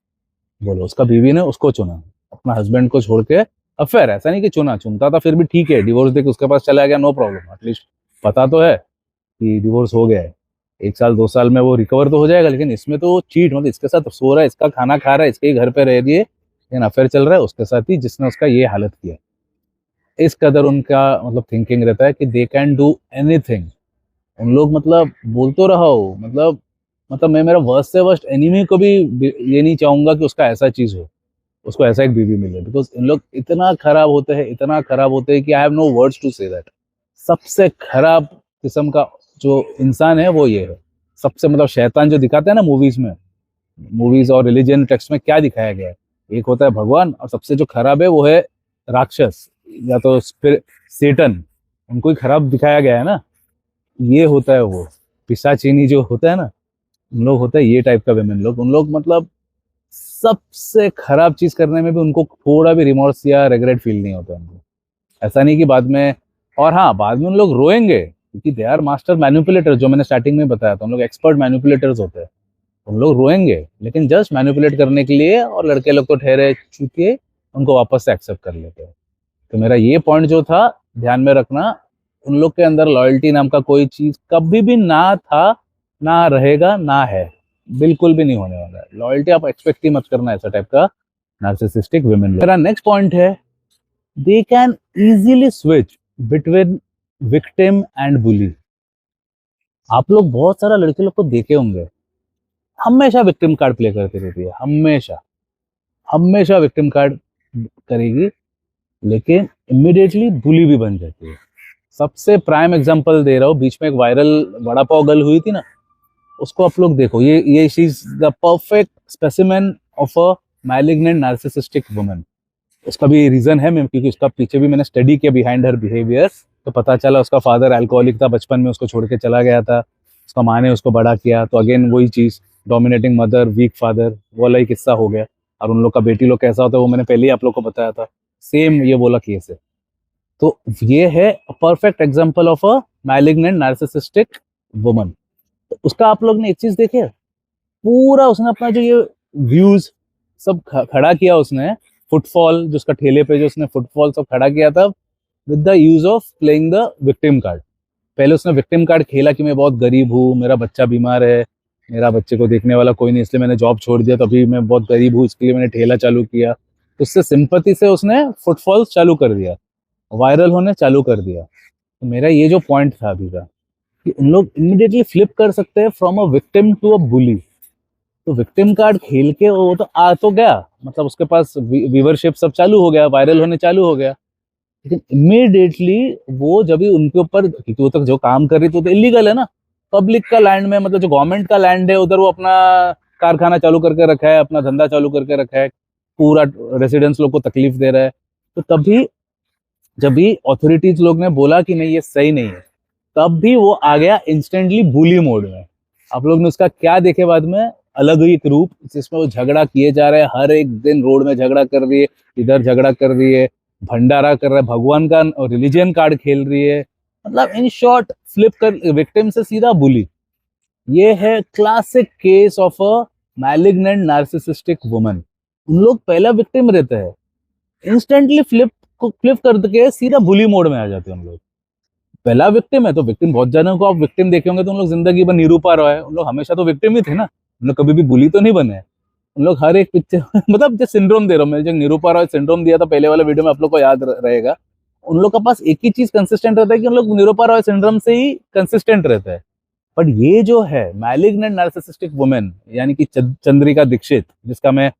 बोलो, उसका बीवी ने उसको चुना, अपना हस्बैंड को छोड़ के। अफेयर ऐसा नहीं कि चुनता था फिर भी ठीक है, डिवोर्स देके उसके पास चला गया, नो प्रॉब्लम, एटलीस्ट पता तो है कि डिवोर्स हो गया है। 1 साल 2 साल में वो रिकवर तो हो जाएगा, लेकिन इसमें तो चीट, मतलब इसके साथ सो रहा है, इसका खाना खा रहा है, इसके ही घर पे रह रही है, लेकिन अफेयर चल रहा है उसके साथ ही, जिसने उसका ये हालत किया। इस कदर उनका मतलब थिंकिंग रहता है कि दे कैन डू एनीथिंग। उन लोग, मतलब बोल तो रहा हो, मतलब मैं मेरा वर्स्ट से वर्स्ट एनिमी को भी ये नहीं चाहूंगा कि उसका ऐसा चीज हो, उसको ऐसा एक बीवी मिले। बिकॉज इन लोग इतना खराब होते हैं, इतना खराब होते हैं कि I have no words to say that. सबसे खराब किस्म का जो इंसान है वो ये है। सबसे, मतलब शैतान जो दिखाते हैं ना मूवीज में, मूवीज और रिलीजन टेक्स्ट में क्या दिखाया गया है, एक होता है भगवान, और सबसे जो खराब है वो है राक्षस, या तो सेटन। उनको ही खराब दिखाया गया है ना। ये होता है वो पिशाचिनी जो होता है ना, उन लोग होता है ये टाइप का वेमेन लोग। उन लोग मतलब सबसे खराब चीज करने में भी उनको थोड़ा भी रिमोर्स या रिग्रेट फील नहीं होता उनको। ऐसा नहीं कि बाद में, और हाँ, बाद में उन लोग रोएंगे, क्योंकि दे आर मास्टर मैनिपुलेटर, जो मैंने स्टार्टिंग में बताया था, उन लोग एक्सपर्ट मैनिपुलेटर्स होते हैं। उन लोग रोएंगे, लेकिन जस्ट मैनिपुलेट करने के लिए, और लड़के लोग तो ठहरे चुके, उनको वापस से एक्सेप्ट कर लेते हैं। तो मेरा ये पॉइंट जो था, ध्यान में रखना, उन लोग के अंदर लॉयल्टी नाम का कोई चीज कभी भी ना था, ना रहेगा ना है, बिल्कुल भी नहीं होने वाला है। लॉयल्टी आप एक्सपेक्ट ही मत करना ऐसा टाइप का नार्सिसिस्टिक वुमेन। मेरा नेक्स्ट पॉइंट है, they can easily switch between victim and bully. आप लोग बहुत सारा लड़के लोग को देखे होंगे, हमेशा विक्टिम कार्ड प्ले करती रहती है, हमेशा हमेशा विक्टिम कार्ड करेगी, लेकिन इमिडिएटली बुली भी बन जाती है। सबसे प्राइम एग्जांपल दे रहा हूँ, बीच में एक वायरल वड़ा पाव गर्ल हुई थी ना, उसको आप लोग देखो, ये she is the perfect specimen of a malignant narcissistic woman. उसका भी रीजन है, मैं क्योंकि उसका पीछे भी मैंने स्टडी किया बिहाइंड हर बिहेवियर, तो पता चला उसका फादर अल्कोहलिक था, बचपन में उसको छोड़ के चला गया था, उसका माँ ने उसको बड़ा किया, तो अगेन वही चीज, डोमिनेटिंग मदर वीक फादर, वो वाला ही किस्सा हो गया। और उन लोग का बेटी लोग कैसा होता है वो मैंने पहले ही आप लोग को बताया था, सेम ये बोला केस है। तो ये है perfect example of a malignant narcissistic woman. तो उसका आप लोग ने एक चीज देखे, पूरा उसने अपना जो ये व्यूज सब खड़ा किया उसने, फुटफॉल जो उसका ठेले पे जो उसने फुटफॉल सब खड़ा किया था with the use of playing the victim card. पहले उसने विक्टिम कार्ड खेला कि मैं बहुत गरीब हूँ, मेरा बच्चा बीमार है, मेरा बच्चे को देखने वाला कोई नहीं, इसलिए मैंने जॉब छोड़ दिया, तभी मैं बहुत गरीब हूँ, इसके लिए मैंने ठेला चालू किया। उससे सिंपैथी से उसने फुटफॉल्स चालू कर दिया, वायरल होने चालू कर दिया। तो मेरा ये जो पॉइंट था अभी का, कि उन लोग इमिडिएटली फ्लिप कर सकते हैं from a victim to a bully. तो विक्टिम कार्ड खेल के वो तो आ तो गया, मतलब उसके पास व्यूवरशिप सब चालू हो गया, वायरल होने चालू हो गया, लेकिन इमीडिएटली वो जब भी उनके ऊपर, क्योंकि वो तक जो काम कर रही थी तो इलीगल है ना, पब्लिक का लैंड में, मतलब जो गवर्नमेंट का लैंड है उधर वो अपना कारखाना चालू करके रखा है, अपना धंधा चालू करके रखा है, पूरा रेसिडेंट्स लोग को तकलीफ दे रहा है। तो तभी जब भी अथॉरिटीज लोग ने बोला कि नहीं ये सही नहीं है, तब भी वो आ गया इंस्टेंटली बुली मोड में। आप लोग ने उसका क्या देखे बाद में, अलग ही एक रूप जिसमें वो झगड़ा किए जा रहे हैं, हर एक दिन रोड में झगड़ा कर रही है, इधर झगड़ा कर रही है, भंडारा कर रहा है, भगवान का रिलीजियन कार्ड खेल रही है, मतलब इन शॉर्ट फ्लिप कर विक्टिम से सीधा बुली। ये है classic case of a malignant narcissistic woman. उन लोग पहला विक्टिम रहते हैं, इंस्टेंटली फ्लिप करके सीधा बुली मोड में आ जाते हैं उन लोग। पहला विक्टिम है तो विक्टिम, बहुत जनों को आप विक्टिम देखे होंगे तो उन लोग जिंदगी भर निरूपा रहा है, उन लोग हमेशा तो विक्टिम ही थे ना, उन लोग कभी भी बुली तो नहीं बने। उन लोग हर एक पिक्चर मतलब जो सिंड्रोम दे रहा हूँ मैं, जो निरूपा रॉय सिंड्रोम दिया था पहले वाले वीडियो में, आप लोग को याद रहेगा। उन लोग के पास एक ही चीज कंसिस्टेंट रहता है कि उन लोग निरूपा रॉय सिंड्रोम से ही कंसिस्टेंट रहता है। बट ये जो है मैलिग्नेंट नार्सिसिस्टिक वुमेन, यानी कि चंद्रिका दीक्षित, जिसका मैं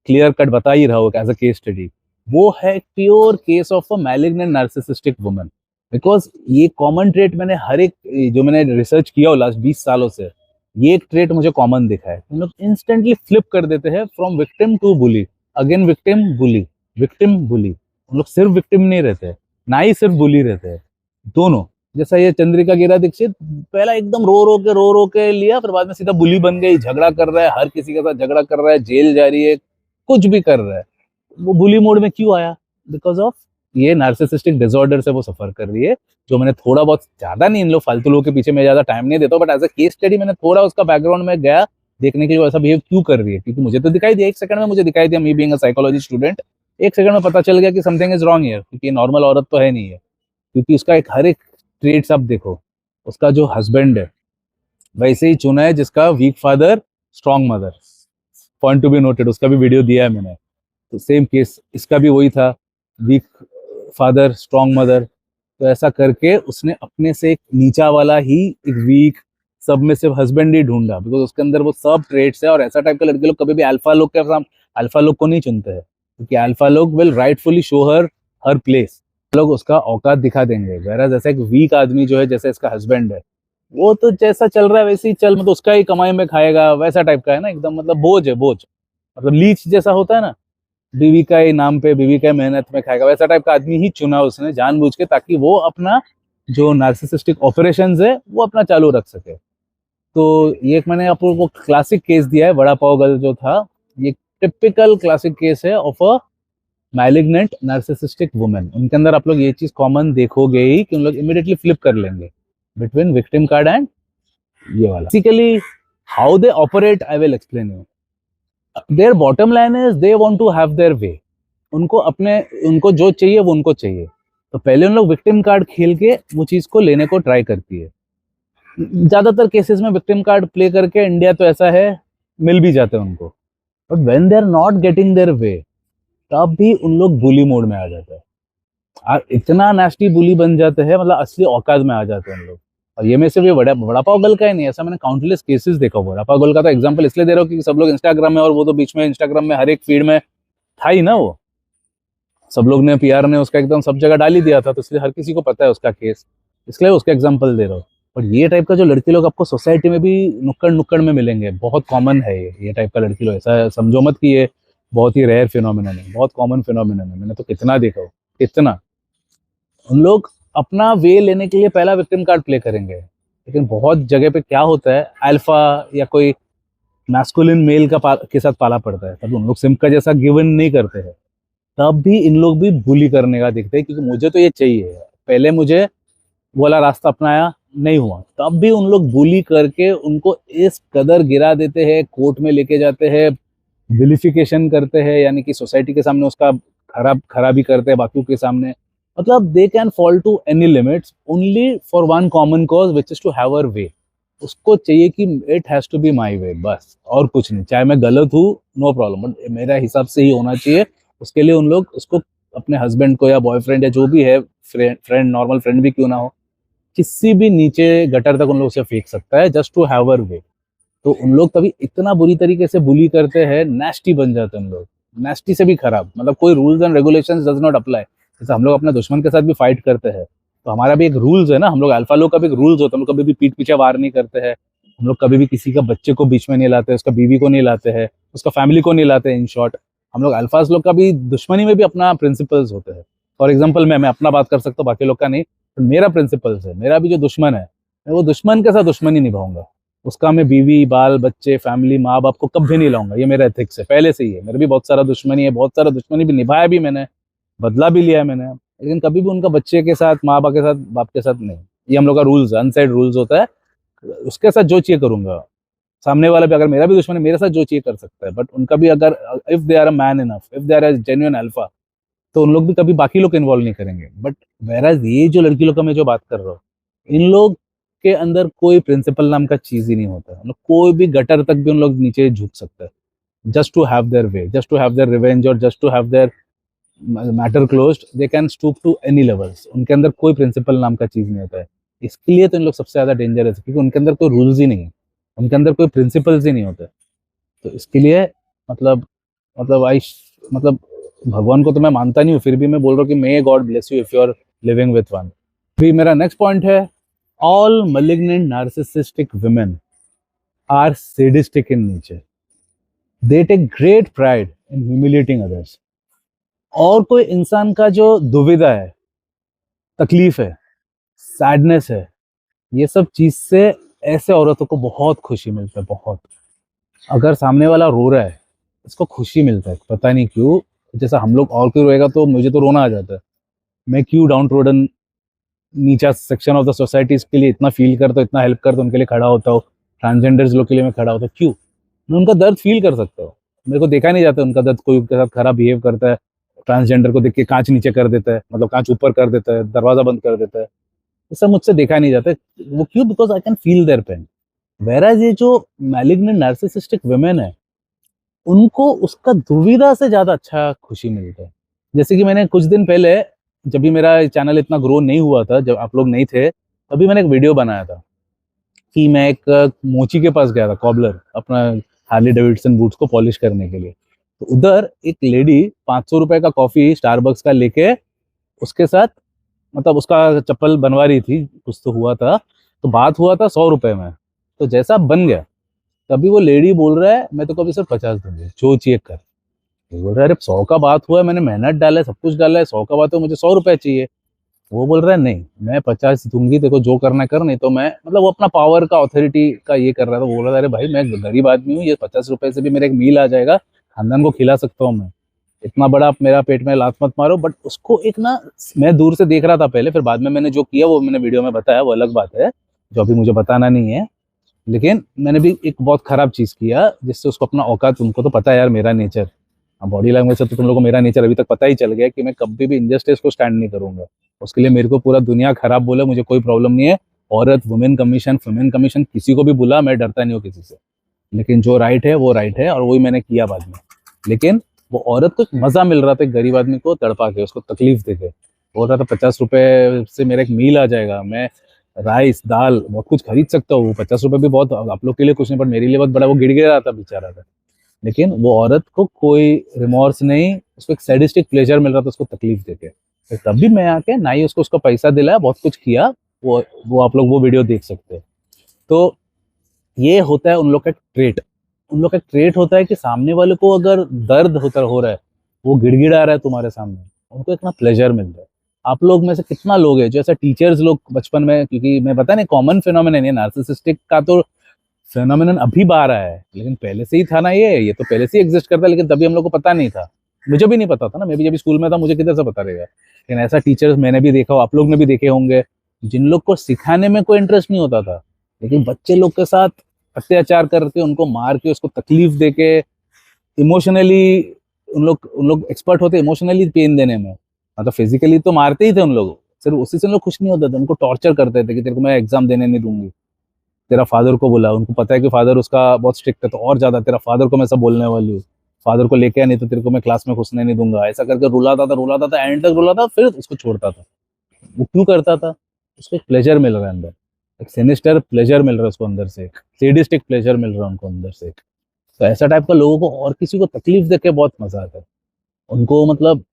क्लियर कट बता ही रहा हूँ एज अ केस स्टडी, वो है pure case of a malignant narcissistic woman. Because ये कॉमन ट्रेट मैंने हर एक, जो मैंने रिसर्च किया हो लास्ट 20 सालों से, ये एक ट्रेट मुझे कॉमन दिखा है। हम लोग इंस्टेंटली फ्लिप कर देते हैं from victim to bully, again victim bully, victim bully. हम लोग सिर्फ विक्टिम नहीं रहते, ना ही सिर्फ बुली रहते हैं, दोनों। जैसा ये चंद्रिका गिरा दीक्षित, पहला एकदम रो रो के लिया, फिर बाद में सीधा बुली बन गई, झगड़ा कर रहा है, हर किसी के साथ झगड़ा कर रहा है, जेल जा रही है, कुछ भी कर रहा है। वो बुली मोड में क्यों आया? बिकॉज ऑफ ये नार्सिसिस्टिक डिसऑर्डर से वो सफर कर रही है, जो मैंने थोड़ा बहुत, ज्यादा नहीं, इन लोग फालतू लोगों के पीछे मैं ज्यादा टाइम नहीं देता हूँ, but as a case study मैंने थोड़ा उसका बैकग्राउंड में गया देखने के लिए, ऐसा बिहेव क्यों कर रही है। क्योंकि मुझे तो दिखाई दिया, एक सेकंड में मुझे दिखाई दिया, me being a psychology student, एक सेकंड में पता चल गया कि समथिंग इज रॉन्ग हियर, क्योंकि नॉर्मल औरत तो है नहीं है। क्योंकि उसका एक हर एक ट्रेड्स आप देखो, उसका जो हस्बैंड है वैसे ही चुना है, जिसका weak father strong mother, point to be noted, उसका भी वीडियो दिया है मैंने। तो सेम केस इसका भी वही था, वीक फादर स्ट्रॉन्ग मदर। तो ऐसा करके उसने अपने से एक नीचा वाला ही, एक वीक सबमिसिव हस्बैंड ही ढूंढा, बिकॉज उसके अंदर वो सब ट्रेड्स है। और ऐसा टाइप के लड़के लोग कभी भी अल्फा लोग के साथ, अल्फा लोग को नहीं चुनते हैं, क्योंकि अल्फा लोग will rightfully show her her place, लोग उसका औकात दिखा देंगे। वैरा जैसा एक वीक आदमी जो है, जैसे इसका हस्बैंड है, वो तो जैसा चल रहा है वैसे ही चल, मतलब उसका ही कमाई में खाएगा, वैसा टाइप का है ना एकदम, मतलब बोझ है, बोझ, मतलब लीच जैसा होता है ना, बीवी का ही नाम पे, बीवी का मेहनत में खाएगा, वैसा टाइप का आदमी ही चुना उसने जानबूझ के, ताकि वो अपना जो नार्सिसिस्टिक ऑपरेशंस है वो अपना चालू रख सके। तो ये एक मैंने आपको वो क्लासिक केस दिया है, वड़ा पाव गर्ल जो था, ये टिपिकल क्लासिक केस है of a malignant narcissistic women. उनके अंदर आप लोग ये चीज कॉमन देखोगे ही कि उन लोग इमीडिएटली फ्लिप कर लेंगे बिटवीन विक्टिम कार्ड एंड ये वाला। Basically how they operate I will explain you. Their bottom line is they want to have their way, उनको अपने, उनको जो चाहिए वो उनको चाहिए। तो पहले उन लोग विक्टिम कार्ड खेल के वो चीज को लेने को ट्राई करती है, ज्यादातर केसेस में विक्टिम कार्ड प्ले करके इंडिया तो ऐसा है मिल भी जाते हैं उनको, but when they are not getting their way तब भी उन लोग बुली मोड में आ जाते हैं और इतना नेस्टी बुली बन जाते हैं, मतलब असली औकात में आ जाते हैं उन लोग। और ये में सिर्फ ये वड़ा पाव गर्ल का ही नहीं, ऐसा मैंने काउंटलेस केसेस देखा हुआ। वड़ा पाव गर्ल का तो एग्जांपल इसलिए दे रहा हूँ क्योंकि सब लोग इंस्टाग्राम में, और वो तो बीच में इंस्टाग्राम में हर एक फीड में था ही ना, वो सब लोग ने पीआर ने उसका एकदम सब जगह डाल ही दिया था, तो इसलिए हर किसी को पता है उसका केस, इसलिए उसका एग्जांपल दे रहा हूँ। और ये टाइप का जो लड़की लोग आपको सोसाइटी में भी नुक्कड़ नुक्कड़ में मिलेंगे, बहुत कॉमन है ये टाइप का लड़की लोग। ऐसा समझो मत कि ये बहुत ही रेयर फिनोमिनन है, बहुत कॉमन फिनोमिनन है, मैंने तो कितना देखा हो, कितना। उन लोग अपना वे लेने के लिए पहला विक्टिम कार्ड प्ले करेंगे, लेकिन बहुत जगह पे क्या होता है, अल्फा या कोई मैस्कुलिन मेल के साथ पाला पड़ता है, तब उन लोग सिम का जैसा गिवन नहीं करते हैं, तब भी इन लोग भी बुली करने का दिखते हैं, क्योंकि मुझे तो ये चाहिए, पहले मुझे वो वाला रास्ता अपनाया नहीं हुआ, तब भी उन लोग बुली करके उनको इस कदर गिरा देते हैं, कोर्ट में लेके जाते हैं, विलिफिकेशन करते हैं, यानी कि सोसाइटी के सामने उसका खराबी करते हैं बाकियों के सामने। मतलब they can fall to any limits only for one common cause which is to have our way. उसको चाहिए कि it has to be my way, बस और कुछ नहीं, चाहे मैं गलत हूँ नो प्रॉब्लम, बट मेरा हिसाब से ही होना चाहिए। उसके लिए उन लोग उसको अपने हस्बैंड को या बॉयफ्रेंड या जो भी है, फ्रेंड नॉर्मल फ्रेंड भी क्यों ना हो, किसी भी नीचे गटर तक उन लोग उसे फेंक सकता है जस्ट टू हैव अवर वे। तो उन लोग तभी इतना बुरी तरीके से बुली करते हैं, नेस्टी बन जाते हैं उन लोग, नेस्टी से भी खराब, मतलब कोई rules and regulations does not apply. जैसे हम लोग अपने दुश्मन के साथ भी फाइट करते हैं, तो हमारा भी एक रूल्स है ना, हम लोग अल्फा लोग का भी एक रूल्स होता है, हम लोग कभी भी पीठ पीछे वार नहीं करते हैं, हम लोग कभी भी किसी का बच्चे को बीच में नहीं लाते, उसका बीवी को नहीं लाते हैं, उसका फैमिली को नहीं लाते, इन शॉर्ट हम लोग अल्फाज लोग का भी दुश्मनी में भी अपना प्रिंसिपल्स होते हैं। फॉर एग्जाम्पल मैं अपना बात कर सकता हूँ, बाकी लोग का नहीं, तो मेरा प्रिंसिपल्स है, मेरा भी जो दुश्मन है मैं वो दुश्मन के साथ दुश्मनी निभाऊंगा, उसका मैं बीवी बाल बच्चे फैमिली माँ बाप को कभी नहीं लाऊंगा, ये मेरा एथिक्स है पहले से ही है। मेरा भी बहुत सारा दुश्मनी है, बहुत सारा दुश्मनी भी निभाया भी मैंने, बदला भी लिया है मैंने, लेकिन कभी भी उनका बच्चे के साथ माँ बाप के साथ बाप के साथ नहीं। ये हम लोग का रूल्स, अनसाइड रूल्स होता है, उसके साथ जो चाहिए करूंगा। सामने वाला भी अगर मेरा भी दुश्मन है, मेरे साथ जो चाहिए कर सकता है, बट उनका भी अगर if they are a man enough, if they are a genuine alpha, तो उन लोग भी कभी बाकी लोग इन्वॉल्व नहीं करेंगे। बट वेराज ये जो लड़की लोग का मैं जो बात कर रहा हूँ, इन लोग के अंदर कोई प्रिंसिपल नाम का चीज ही नहीं होता, मतलब कोई भी गटर तक भी उन लोग नीचे झुक सकते हैं, just to have their way, just to have their revenge, और just to have their matter closed, they can stoop to any levels. उनके अंदर कोई प्रिंसिपल नाम का चीज नहीं होता है। इसके लिए तो इन लोग सबसे ज्यादा डेंजरस है, क्योंकि उनके अंदर कोई रूल्स ही नहीं है, उनके अंदर कोई प्रिंसिपल्स ही नहीं होते। तो इसके लिए मतलब मतलब आई मतलब भगवान को तो मैं मानता नहीं हूँ, फिर भी मैं बोल रहा हूँ कि may God bless you if you are living with one. फिर मेरा नेक्स्ट पॉइंट है, ऑल malignant narcissistic women are sadistic in nature. They take great pride in humiliating others. और कोई इंसान का जो दुविधा है, तकलीफ है, सैडनेस है, ये सब चीज से ऐसे औरतों को बहुत खुशी मिलता है, बहुत। अगर सामने वाला रो रहा है, इसको खुशी मिलता है, पता नहीं क्यों। जैसा हम लोग और कोई रोएगा तो मुझे तो रोना आ जाता है, मैं क्यों डाउन ट्रोडन नीचा सेक्शन ऑफ द सोसाइटी के लिए इतना फील करता हूँ, इतना हेल्प करता हूँ, उनके लिए खड़ा होता हूँ, ट्रांसजेंडर्स लोग के लिए मैं खड़ा होता हूँ, क्यों? मैं उनका दर्द फील कर सकता हूँ। मेरे को देखा नहीं जाता उनका दर्द, कोई उनके साथ खराब बिहेव करता है, ट्रांसजेंडर को देख के कांच नीचे कर देता है, मतलब कांच ऊपर कर देता है, दरवाजा बंद कर देता है, ये सब मुझसे देखा नहीं जाता। वो क्यों? Because I can feel their pain. वेराज ये जो मैलिग्नेंट नार्सिसिस्टिक वुमेन है, उनको उसका दुविधा से ज्यादा अच्छा खुशी मिलता है। जैसे कि मैंने कुछ दिन पहले, जब भी मेरा चैनल इतना ग्रो नहीं हुआ था, जब आप लोग नहीं थे, तभी मैंने एक वीडियो बनाया था कि मैं एक मोची के पास गया था, कॉबलर, अपना हार्ली डेविडसन बूट्स को पॉलिश करने के लिए। तो उधर एक लेडी 500 रुपए का कॉफी स्टारबक्स का लेके उसके साथ, मतलब उसका चप्पल बनवा रही थी, कुछ तो हुआ था, तो बात हुआ था 100 रुपए में। तो जैसा बन गया, तभी वो लेडी बोल रहा है मैं तो कभी सिर्फ 50 दूंगी, जो चेक कर। तो बोल रहा है अरे 100 का बात हुआ है, मैंने मेहनत डाला है, सब कुछ डाला है, 100 का बात है, मुझे 100 रुपए चाहिए। वो बोल रहा है नहीं, मैं 50 दूंगी, देखो जो करना कर, नहीं तो मैं, मतलब वो अपना पावर का अथॉरिटी का ये कर रहा था। वो बोल रहा था अरे भाई मैं गरीब आदमी हूँ, ये 50 रुपए से भी मेरा एक मील आ जाएगा, खानदान को खिला सकता हूँ मैं, इतना बड़ा आप मेरा पेट में लात मत मारो। बट उसको एक ना, मैं दूर से देख रहा था पहले, फिर बाद में मैंने जो किया वो मैंने वीडियो में बताया, वो अलग बात है जो अभी मुझे बताना नहीं है। लेकिन मैंने भी एक बहुत खराब चीज किया, जिससे उसको अपना औकात, तुमको तो पता है यार मेरा नेचर, बॉडी लैंग्वेज से तो तुम लोगों को मेरा नेचर अभी तक पता ही चल गया कि मैं कभी भी इनजस्टिस को स्टैंड नहीं करूंगा। उसके लिए मेरे को पूरा दुनिया खराब बोले, मुझे कोई प्रॉब्लम नहीं है। औरत, वुमेन कमीशन, फीमेन कमीशन, किसी को भी बुला, मैं डरता नहीं हूँ किसी से। लेकिन जो राइट है वो राइट है, और वही मैंने किया बाद में। लेकिन वो औरत को एक मजा मिल रहा था, एक गरीब आदमी को तड़पा के, उसको तकलीफ देके। बोल रहा था 50 रुपए से मेरा एक मील आ जाएगा, मैं राइस दाल बहुत कुछ खरीद सकता हूँ। 50 रुपए भी बहुत, आप लोग के लिए कुछ नहीं, पर मेरे लिए बहुत बड़ा। वो गिड़गिड़ा रहा था बेचारा था। लेकिन वो औरत को कोई रिमोर्स नहीं, उसको एक सैडिस्टिक प्लेजर मिल रहा था उसको तकलीफ देके। तो तब भी मैं आके ना ही उसको उसका पैसा दिलाया, बहुत कुछ किया। वो आप लोग वो वीडियो देख सकते हैं। तो ये होता है उन लोग का ट्रेट। उन लोग का ट्रेट होता है कि सामने वाले को अगर दर्द होता हो रहा है, वो गिड़गिड़ा रहा है तुम्हारे सामने, उनको इतना प्लेजर मिलता है। आप लोग में से कितना लोग है जो ऐसा टीचर्स लोग बचपन में, क्योंकि मैं पता नहीं कॉमन फिनोमिनन है नार्सिसिस्टिक का, तो फिनोमिनन अभी बाहर आया है, लेकिन पहले से ही था ना, ये तो पहले से ही एग्जिस्ट करता है, लेकिन तभी हम लोग को पता नहीं था। मुझे भी नहीं पता था ना, मैं भी जब स्कूल में था, मुझे किधर से पता रहेगा। लेकिन ऐसा टीचर्स मैंने भी देखा, आप लोग ने भी देखे होंगे, जिन लोग को सिखाने में कोई इंटरेस्ट नहीं होता था, लेकिन बच्चे लोग के साथ अत्याचार करके, उनको मार के, उसको तकलीफ देके, इमोशनली उन लोग एक्सपर्ट होते इमोशनली पेन देने में। मतलब फिजिकली तो मारते ही थे उन लोग, सिर्फ उसी से लोग खुश नहीं होते थे, उनको टॉर्चर करते थे कि तेरे को मैं एग्जाम देने नहीं दूंगी, तेरा फादर को बुला। उनको पता है कि फादर उसका बहुत स्ट्रिक्ट है, तो और ज्यादा तेरा फादर को मैं सब बोलने वाली हूँ, फादर को लेके आ, नहीं तो तेरे को मैं क्लास में घुसने नहीं दूंगा। ऐसा करके रुलाता था, एंड तक रुलाता, फिर उसको छोड़ता था। वो क्यों करता था? उसको एक प्लेजर मिल रहा है अंदर, एक सिनिस्टर प्लेजर मिल रहा है उसको अंदर से, एक सेडिस्टिक प्लेजर मिल रहा है उनको अंदर से। तो ऐसा टाइप का लोगों को और किसी को तकलीफ देख के बहुत मजा आता है उनको। मतलब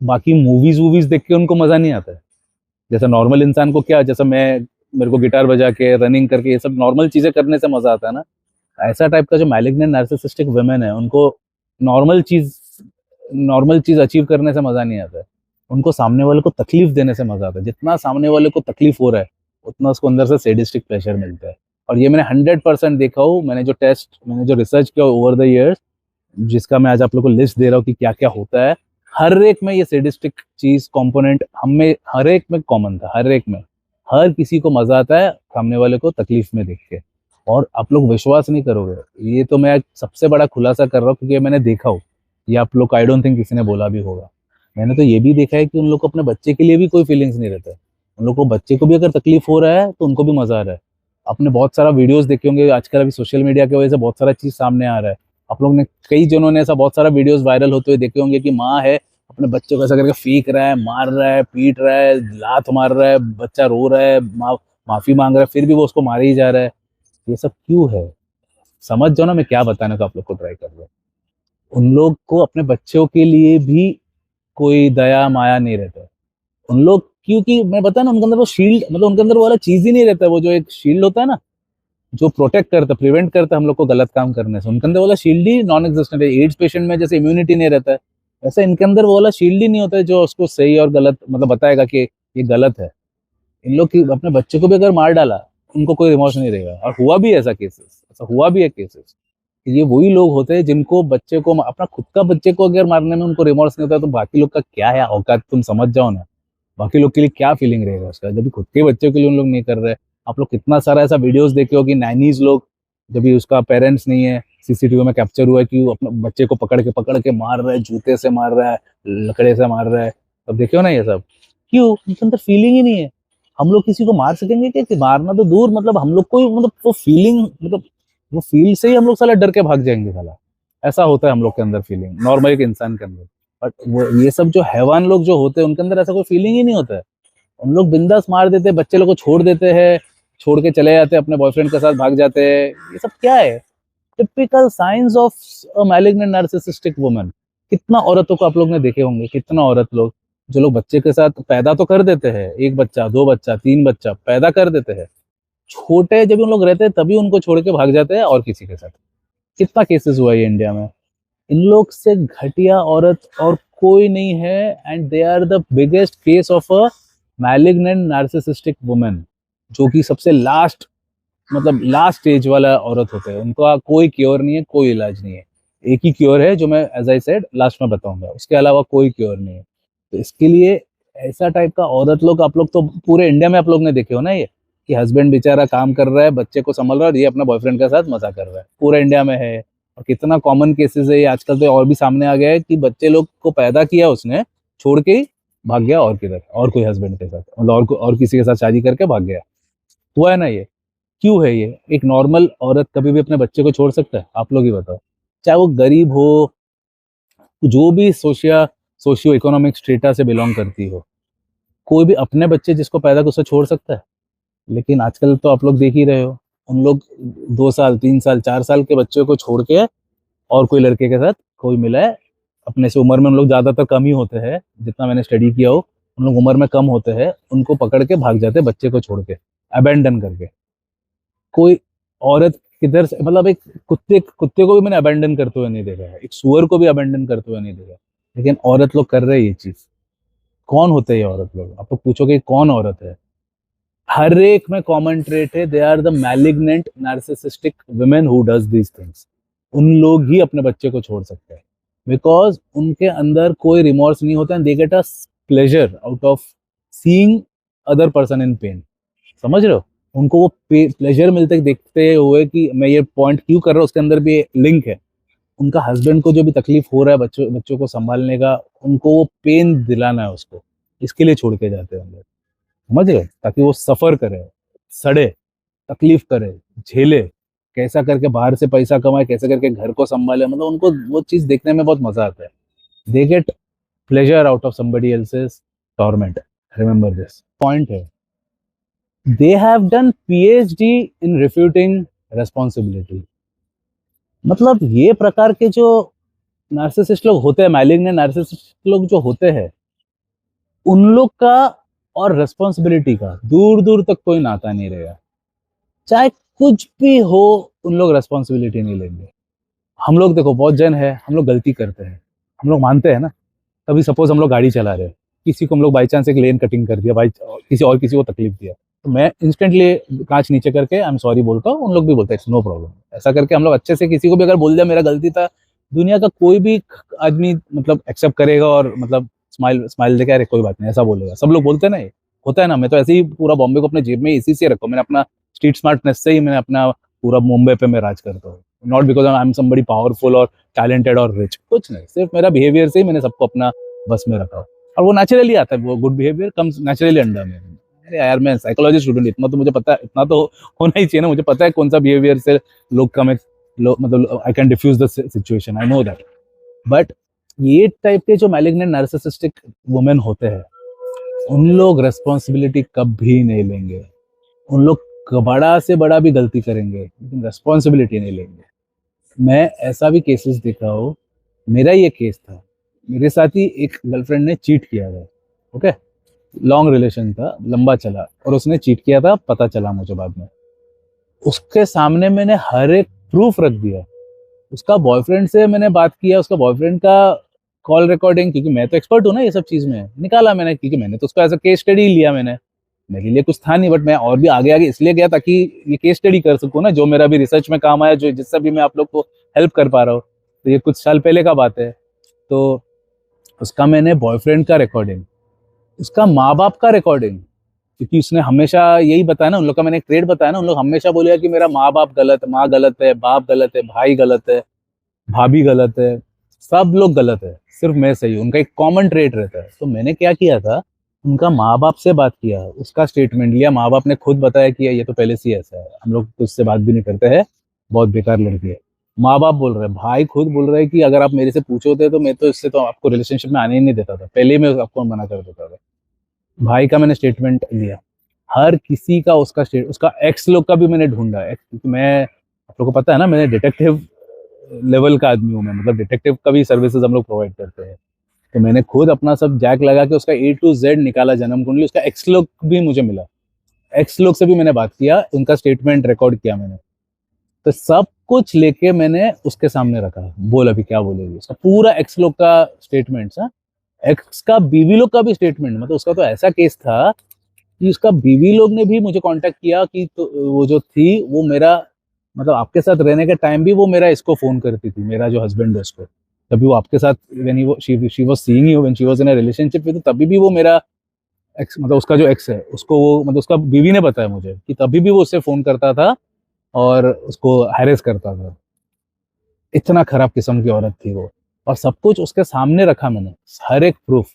बाकी मूवीज वूवीज देख के उनको मजा नहीं आता है। जैसा नॉर्मल इंसान को क्या, जैसा मेरे को गिटार बजा के, रनिंग करके, ये सब नॉर्मल चीजें करने से मजा आता है ना, ऐसा टाइप का जो मैलिग्नेंट नार्सिसिस्टिक वुमेन है, उनको नॉर्मल चीज नॉर्मल चीज अचीव करने से मजा नहीं आता है। उनको सामने वाले को तकलीफ देने से मजा आता है। जितना सामने वाले को तकलीफ हो रहा है, उतना उसको अंदर से सैडिस्टिक प्रेशर मिलता है। और ये मैंने 100% देखा हूँ। मैंने जो रिसर्च किया ओवर द ईयर्स, जिसका मैं आज आप लोग को लिस्ट दे रहा हूँ कि क्या क्या होता है, हर एक में ये सैडिस्टिक चीज कंपोनेंट हमें हर एक में कॉमन था। हर एक में, हर किसी को मजा आता है सामने वाले को तकलीफ में देख के। और आप लोग विश्वास नहीं करोगे, ये तो मैं सबसे बड़ा खुलासा कर रहा हूँ, क्योंकि मैंने देखा हो। ये आप लोग, आई डोंट थिंक किसी ने बोला भी होगा। मैंने तो ये भी देखा है कि उन लोग को अपने बच्चे के लिए भी कोई फीलिंग्स नहीं रहता है। उन लोग को बच्चे को भी अगर तकलीफ हो रहा है तो उनको भी मजा आ रहा है। आपने बहुत सारा वीडियोस देखे होंगे आजकल, अभी सोशल मीडिया की वजह से बहुत सारा चीज सामने आ रहा है। आप लोग ने, कई जनों ने ऐसा बहुत सारा वीडियोस वायरल होते हुए देखे होंगे कि माँ है, अपने बच्चों को ऐसा करके फेंक रहा है, मार रहा है, पीट रहा है, लात मार रहा है, बच्चा रो रहा है, माफी मांग रहा है, फिर भी वो उसको मारे ही जा रहा है। ये सब क्यों है? समझ जाओ ना मैं क्या बताने को आप लोग को ट्राई कर रहा हूँ। उन लोग को अपने बच्चों के लिए भी कोई दया माया नहीं रहता है। उन लोग, क्योंकि मैं बता ना, उनके अंदर वो शील्ड, मतलब उनके अंदर वो वाला चीज ही नहीं रहता है। वो जो एक शील्ड होता है ना, जो प्रोटेक्ट करता, प्रिवेंट करता है हम लोग को गलत काम करने से, उनके अंदर वाला शील्ड ही नॉन एग्जिस्टेंट है। एड्स पेशेंट में जैसे इम्यूनिटी नहीं रहता है, वैसे इनके अंदर वो वाला शील्ड ही नहीं होता है जो उसको सही और गलत मतलब बताएगा कि ये गलत है। इन लोग की अपने बच्चे को भी अगर मार डाला, उनको कोई रिमोर्स नहीं रहेगा। और हुआ भी ऐसा हुआ भी है केसेस। ये वही लोग होते हैं जिनको बच्चे को, अपना खुद का बच्चे को अगर मारने में उनको रिमोर्स नहीं होता, तो बाकी लोग का क्या है औकात, तुम समझ जाओ ना। बाकी लोग के लिए क्या फीलिंग रहेगा उसका, जब भी खुद के बच्चों के लिए उन लोग नहीं कर रहे। आप लोग कितना सारा ऐसा वीडियोस देखे हो कि नैनीज लोग, जब भी उसका पेरेंट्स नहीं है, सीसीटीवी में कैप्चर हुआ है कि वो अपने बच्चे को पकड़ के मार रहा है, जूते से मार रहा है, लकड़े से मार रहा है। तब देखे हो ना ये सब। क्यों? उनके अंदर फीलिंग ही नहीं है। हम लोग किसी को मार सकेंगे क्या? कि मारना तो दूर, मतलब हम लोग को मतलब वो फीलिंग, मतलब वो फील से ही हम लोग साला डर के भाग जाएंगे साला। ऐसा होता है हम लोग के अंदर फीलिंग, नॉर्मल एक इंसान के अंदर। बट वो ये सब जो हैवान लोग जो होते हैं, उनके अंदर ऐसा कोई फीलिंग ही नहीं होता है। उन लोग बिंदास मार देते हैं, बच्चे लोग को छोड़ देते हैं, छोड़ के चले जाते हैं, अपने बॉयफ्रेंड के साथ भाग जाते हैं। ये सब क्या है? Typical science of a malignant narcissistic woman. कितना औरतों को आप लोग ने देखे होंगे, कितना औरत लोग जो लोग बच्चे के साथ पैदा तो कर देते हैं, एक बच्चा, दो बच्चा, तीन बच्चा पैदा कर देते हैं, छोटे जब उन लोग रहते हैं तभी उनको छोड़ के भाग जाते हैं और किसी के साथ। कितना केसेस हुआ है इंडिया में। इन लोग से घटिया औरत और कोई नहीं है। And they are the biggest case of a malignant narcissistic women, जो कि सबसे लास्ट, मतलब लास्ट स्टेज वाला औरत होते हैं। उनका कोई क्योर नहीं है, कोई इलाज नहीं है। एक ही क्योर है जो मैं एज आई सेड लास्ट में बताऊंगा, उसके अलावा कोई क्योर नहीं है। तो इसके लिए ऐसा टाइप का औरत लोग, आप लोग तो पूरे इंडिया में आप लोग ने देखे हो ना, ये कि हस्बैंड बेचारा काम कर रहा है, बच्चे को संभाल रहा है और ये अपना बॉयफ्रेंड के साथ मजा कर रहा है, पूरे इंडिया में है। और कितना कॉमन केसेस है ये आजकल, तो और भी सामने आ गया है कि बच्चे लोग को पैदा किया उसने, छोड़ के ही भाग गया और किधर, और कोई हस्बैंड के साथ, मतलब और किसी के साथ शादी करके भाग गया। हुआ है ना ये? क्यों है ये? एक नॉर्मल औरत कभी भी अपने बच्चे को छोड़ सकता है? आप लोग ही बताओ। चाहे वो गरीब हो, जो भी सोशियो इकोनॉमिक स्टेटस से बिलोंग करती हो, कोई भी अपने बच्चे जिसको पैदा कर उसे छोड़ सकता है? लेकिन आजकल तो आप लोग देख ही रहे हो, उन लोग 2 साल 3 साल 4 साल के बच्चे को छोड़ के और कोई लड़के के साथ कोई मिला है, अपने से उम्र में उन लोग ज्यादातर कम ही होते हैं, जितना मैंने स्टडी किया हो उन लोग उम्र में कम होते हैं, उनको पकड़ के भाग जाते हैं बच्चे को छोड़ के, अबेंडन करके। कोई औरत किधर से, मतलब एक कुत्ते कुत्ते को भी मैंने अबेंडन करते हुए नहीं देखा है, एक सुअर को भी अबेंडन करते हुए नहीं देखा, लेकिन औरत लोग कर रहे हैं ये चीज। कौन होते हैं ये औरत लोग? आप लोग पूछोगे कौन औरत है? हर एक में कॉमन ट्रेट है, they are the malignant narcissistic women who does these things. उन लोग ही अपने बच्चे को छोड़ सकते हैं, बिकॉज उनके अंदर कोई रिमोर्स नहीं होता है, they get a pleasure out of seeing other person in pen. समझ रहे हो? उनको वो प्लेजर मिलते देखते हुए कि मैं ये पॉइंट क्यों कर रहा हूँ, उसके अंदर भी लिंक है। उनका हस्बैंड को जो भी तकलीफ हो रहा है बच्चों बच्चों को संभालने का, उनको वो पेन दिलाना है उसको, इसके लिए छोड़ के जाते हैं हम लोग। समझ रहे? ताकि वो सफर करे, सड़े, तकलीफ करे, झेले, कैसा करके बाहर से पैसा कमाए, कैसे करके घर को संभाले, मतलब उनको वो चीज देखने में बहुत मजा आता है। They get pleasure out of somebody else's torment. Remember this point है। They have done PhD in refuting responsibility. मतलब ये प्रकार के जो नार्सिसिस्ट लोग होते हैं, मैलिग्नेंट नार्सिसिस्ट लोग जो होते हैं, उन लोग का और रेस्पॉन्सिबिलिटी का दूर दूर तक कोई नाता नहीं रहेगा। चाहे कुछ भी हो, उन लोग रेस्पॉन्सिबिलिटी नहीं लेंगे। हम लोग देखो बहुत जन है, हम लोग गलती करते हैं, हम लोग मानते हैं ना। कभी सपोज हम लोग गाड़ी चला रहे हैं, किसी को हम लोग बाई चांस एक लेन कटिंग कर दिया, बाई किसी को तकलीफ दिया, तो मैं इंस्टेंटली कांच नीचे करके आई एम सॉरी बोलता हूँ, उन लोग भी बोलते हैं इट्स नो प्रॉब्लम। ऐसा करके हम लोग अच्छे से किसी को भी अगर बोल दिया मेरा गलती था, दुनिया का कोई भी आदमी मतलब एक्सेप्ट करेगा और मतलब स्माइल स्माइल देके अरे कोई बात नहीं ऐसा बोलेगा। सब लोग बोलते हैं ना, ये होता है ना। मैं तो ऐसे ही पूरा बॉम्बे को अपने जेब में इसी से रखा हूँ, मैंने अपना स्ट्रीट स्मार्टनेस से ही मैंने अपना पूरा मुंबई पे मैं राज करता हूँ। Not because I am somebody powerful और टैलेंटेड और रिच, कुछ नहीं, सिर्फ मेरा बिहेवियर से ही मैंने सबको अपना बस में रखा, और वो नेचुरली आता है, वो good behaviour comes naturally under में। अरे यार मैं साइकोलॉजी स्टूडेंट, इतना तो मुझे पता है, इतना तो होना ही चाहिए ना, मुझे पता है कौन सा बिहेवियर से लोग का मैं मतलब I can defuse the situation, I know that. But ये टाइप के जो मैलिग्नेंट नार्सिसिस्टिक वुमेन होते हैं, उन लोग रेस्पॉन्सिबिलिटी कभी नहीं लेंगे। उन लोग बड़ा से बड़ा भी गलती करेंगे लेकिन रेस्पॉन्सिबिलिटी नहीं लेंगे। मैं ऐसा भी केसेस देखा हो, मेरा ये केस था, मेरे साथ ही एक गर्लफ्रेंड ने चीट किया था। ओके, लॉन्ग रिलेशन था, लंबा चला, और उसने चीट किया था, पता चला मुझे बाद में। उसके सामने मैंने हर एक प्रूफ रख दिया। उसका बॉयफ्रेंड से मैंने बात किया, उसका बॉयफ्रेंड का कॉल रिकॉर्डिंग, क्योंकि मैं तो एक्सपर्ट हूँ ना ये सब चीज में, निकाला मैंने, क्योंकि मैंने तो उसको एज अ केस स्टडी लिया। मैंने, मेरे लिए कुछ था नहीं, बट मैं और भी आगे आगे इसलिए गया ताकि ये केस स्टडी कर सकूँ ना, जो मेरा भी रिसर्च में काम आया, जो जिससे भी मैं आप लोग को हेल्प कर पा रहा हूँ। तो ये कुछ साल पहले का बात है। तो उसका मैंने बॉयफ्रेंड का रिकॉर्डिंग, उसका माँ बाप का रिकॉर्डिंग, क्योंकि उसने हमेशा यही बताया ना, उन लोग का मैंने एक ट्रेड बताया ना, उन लोग हमेशा बोलेगा कि मेरा माँ बाप गलत, माँ गलत है, बाप गलत है, भाई गलत है, भाभी गलत है, सब लोग गलत है, सिर्फ मैं सही हूँ। उनका एक कॉमन ट्रेट रहता है। तो मैंने क्या किया था, उनका माँ बाप से बात किया, उसका स्टेटमेंट लिया। माँ बाप ने खुद बताया कि ये तो पहले से ही ऐसा है, हम लोग तो उससे बात भी नहीं करते हैं, बहुत बेकार लड़की है। माँ बाप बोल रहे हैं, भाई खुद बोल रहे हैं कि अगर आप मेरे से पूछे होते तो मैं तो इससे तो आपको रिलेशनशिप में आने ही नहीं देता था, पहले ही मैं आपको मना कर देता था। भाई का मैंने स्टेटमेंट लिया, हर किसी का उसका एक्स लोग का भी मैंने ढूंढा। क्योंकि मैं, आप लोग को पता है ना, मैंने डिटेक्टिव लेवल का आदमी हूँ मैं, मतलब डिटेक्टिव का भी सर्विसेज हम लोग प्रोवाइड करते हैं। तो मैंने खुद अपना सब जैक लगा के उसका A to Z निकाला, जन्म कुंडली, उसका एक्स लोग भी मुझे मिला, एक्स लोग से भी मैंने बात किया, उनका स्टेटमेंट रिकॉर्ड किया मैंने। तो सब कुछ लेके मैंने उसके सामने रखा, बोल अभी क्या बोलेगी, उसका पूरा एक्स लोग का स्टेटमेंट, एक्स का बीवी लोग का भी स्टेटमेंट। मतलब उसका तो ऐसा केस था कि उसका बीवी लोग ने भी मुझे कांटेक्ट किया कि तो वो जो थी वो मेरा, मतलब आपके साथ रहने के टाइम भी वो मेरा इसको फोन करती थी, मेरा जो हस्बैंड है उसको, तभी वो आपके साथ when he she was seeing you when she was in a relationship with, तभी भी वो मेरा एक्स, मतलब उसका जो एक्स है उसको वो, मतलब उसका बीवी ने बताया मुझे कि तभी भी वो उससे फोन करता था और उसको हैरेस करता था। इतना खराब किस्म की औरत थी वो, और सब कुछ उसके सामने रखा मैंने, हर एक proof,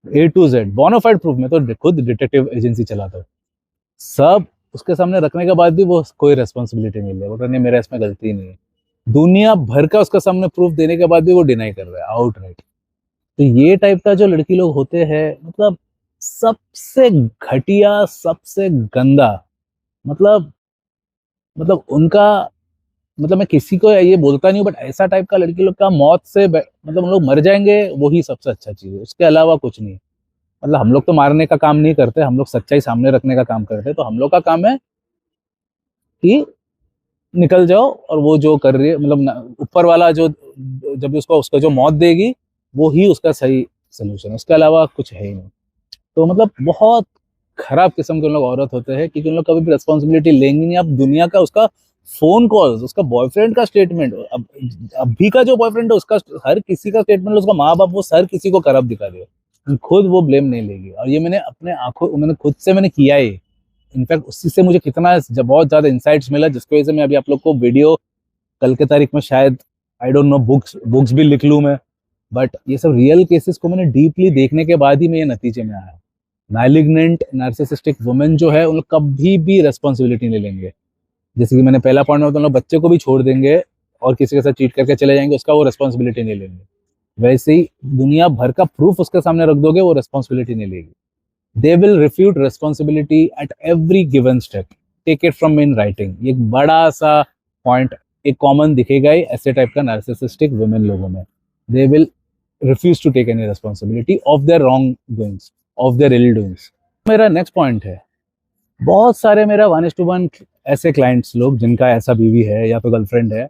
A to Z bonafide proof. मैं तो खुद डिटेक्टिव एजेंसी चलाता हूँ, सब उसके सामने रखने के बाद भी वो कोई रिस्पॉन्सिबिलिटी नहीं ले, बोल रहा नहीं मेरा इसमें गलती नहीं है। दुनिया भर का उसके सामने प्रूफ देने के बाद भी वो डिनाई कर रहा है आउटराइट। तो ये टाइप का जो लड़की लोग होते हैं, मतलब सबसे घटिया, सबसे गंदा, मतलब उनका, मतलब मैं किसी को ये बोलता नहीं हूँ, बट ऐसा टाइप का लड़की लोग का मौत से मतलब हम लोग मर जाएंगे, वही सबसे अच्छा चीज है, उसके अलावा कुछ नहीं। मतलब हम लोग तो मारने का काम नहीं करते, हम लोग सच्चाई सामने रखने का काम करते हैं। तो हम लोग का काम है कि निकल जाओ, और वो जो कर रही है, मतलब ऊपर वाला जो जब भी उसको उसका जो मौत देगी, वो ही उसका सही सोल्यूशन है, उसके अलावा कुछ है ही नहीं। तो मतलब बहुत खराब किस्म के उन लोग औरत होते हैं, क्योंकि उन लोग कभी भी रिस्पॉन्सिबिलिटी लेंगे नहीं। आप दुनिया का, उसका फोन कॉल्स, उसका बॉयफ्रेंड का स्टेटमेंट, अब अभी का जो बॉयफ्रेंड है उसका हर किसी का स्टेटमेंट, उसका माँ बाप, वो हर किसी को खराब दिखा देगा, खुद वो ब्लेम नहीं लेगी। और ये मैंने अपने आंखों, मैंने खुद से मैंने किया है। इनफैक्ट उसी से मुझे कितना जब बहुत ज्यादा इंसाइट्स मिला, जिसकी वजह से मैं अभी आप लोग को वीडियो कल के तारीख में शायद, आई डोंट नो, बुक्स भी लिख लूं मैं। बट ये सब रियल केसेस को मैंने डीपली देखने के बाद ही मैं ये नतीजे में आया। मैलिग्नेंट नार्सिसिस्टिक वुमेन जो है, उन लोग कभी भी रेस्पॉन्सिबिलिटी नहीं लेंगे। जैसे कि मैंने पहला पॉइंट में, तो लोग बच्चे को भी छोड़ देंगे और किसी के साथ चीट करके चले जाएंगे, उसका वो रेस्पॉन्सिबिलिटी नहीं लेंगे। वैसे ही दुनिया भर का प्रूफ उसके सामने रख दोगे, वो रेस्पॉन्सिबिलिटी नहीं लेगी। They will refute responsibility at every given step, take it from in writing. ये एक बड़ा सा पॉइंट, एक कॉमन दिखेगा ही ऐसे टाइप का नार्सिसिस्टिक वुमेन लोगों में। They will refuse to take any responsibility of their wrong doings, of their ill doings. मेरा नेक्स्ट पॉइंट है, बहुत सारे मेरा 1:1 ऐसे क्लाइंट्स लोग जिनका ऐसा बीवी है या तो गर्लफ्रेंड है,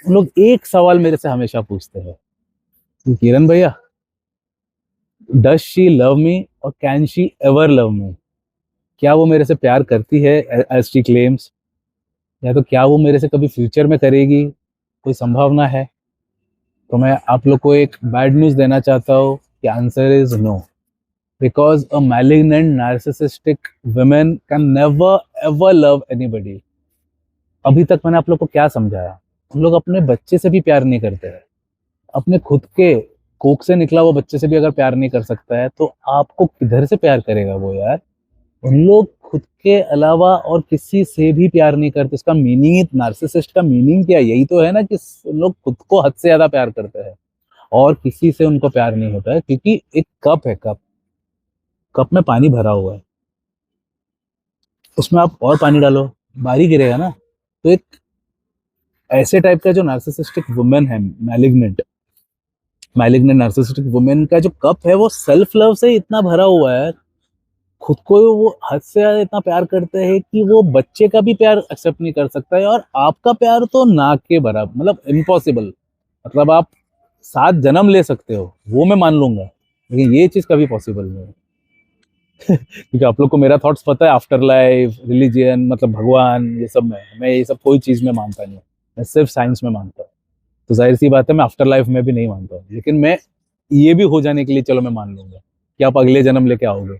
उन लोग एक सवाल मेरे से हमेशा पूछते हैं कि किरण भैया, डज शी लव मी और can she ever love me? क्या वो मेरे से प्यार करती है एज शी क्लेम्स, या तो क्या वो मेरे से कभी फ्यूचर में करेगी, कोई संभावना है? तो मैं आप लोग को एक बैड न्यूज़ देना चाहता हूँ कि answer is no, because a malignant narcissistic women can never ever love anybody. अभी तक मैंने आप लोग को क्या समझाया, हम लोग अपने बच्चे से भी प्यार नहीं करते हैं। अपने खुद के कोख से निकला हुआ बच्चे से भी अगर प्यार नहीं कर सकता है, तो आपको किधर से प्यार करेगा वो यार? उन लोग खुद के अलावा और किसी से भी प्यार नहीं करते। इसका मीनिंग, नार्सिसिस्ट का मीनिंग क्या है? यही तो है ना कि उन लोग खुद को हद से ज्यादा प्यार करते हैं और किसी से उनको प्यार नहीं होता है। क्योंकि एक कप है, कप में पानी भरा हुआ है, उसमें आप और पानी डालो, बारी गिरेगा ना। तो एक ऐसे टाइप का जो नार्सिसिस्टिक वुमेन है, मैलिग्नेंट नार्सिसिस्टिक वुमेन का जो कप है, वो सेल्फ लव से इतना भरा हुआ है, खुद को वो हद से ज्यादा इतना प्यार करते हैं कि वो बच्चे का भी प्यार एक्सेप्ट नहीं कर सकता है। और आपका प्यार तो ना के बराबर, मतलब इम्पॉसिबल। मतलब आप 7 जन्म ले सकते हो, वो मैं मान लूंगा, लेकिन ये चीज कभी पॉसिबल नहीं है। क्योंकि आप लोग को मेरा थॉट्स पता है, आफ्टर लाइफ, रिलीजियन, मतलब भगवान, ये सब में मैं ये सब कोई चीज में मानता नहीं हूँ। मैं सिर्फ साइंस में मानता हूँ। तो जाहिर सी बात है, मैं आफ्टर लाइफ में भी नहीं मानता हूँ, लेकिन मैं ये भी हो जाने के लिए चलो मैं मान लूंगा कि आप अगले जन्म लेके आओगे।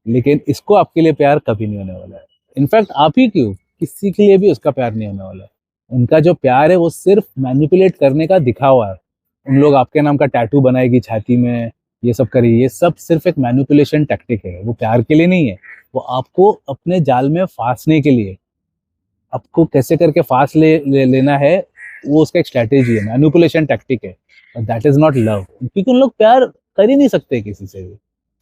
लेकिन इसको आपके लिए प्यार कभी नहीं होने वाला है। इनफैक्ट आप ही क्यों, किसी के लिए भी उसका प्यार नहीं होने वाला है। उनका जो प्यार है वो सिर्फ मैनिपुलेट करने का दिखावा है। उन लोग आपके नाम का टैटू बनाएगी छाती में, ये सब करेगी, ये सब सिर्फ एक मैनिपुलेशन टैक्टिक है। वो प्यार के लिए नहीं है, वो आपको अपने जाल में फांसने के लिए, आपको कैसे करके लेना है, वो उसका एक स्ट्रैटेजी है, मैनिपुलेशन टैक्टिक है। दैट इज नॉट लव, क्योंकि उन लोग प्यार कर ही नहीं सकते किसी से भी।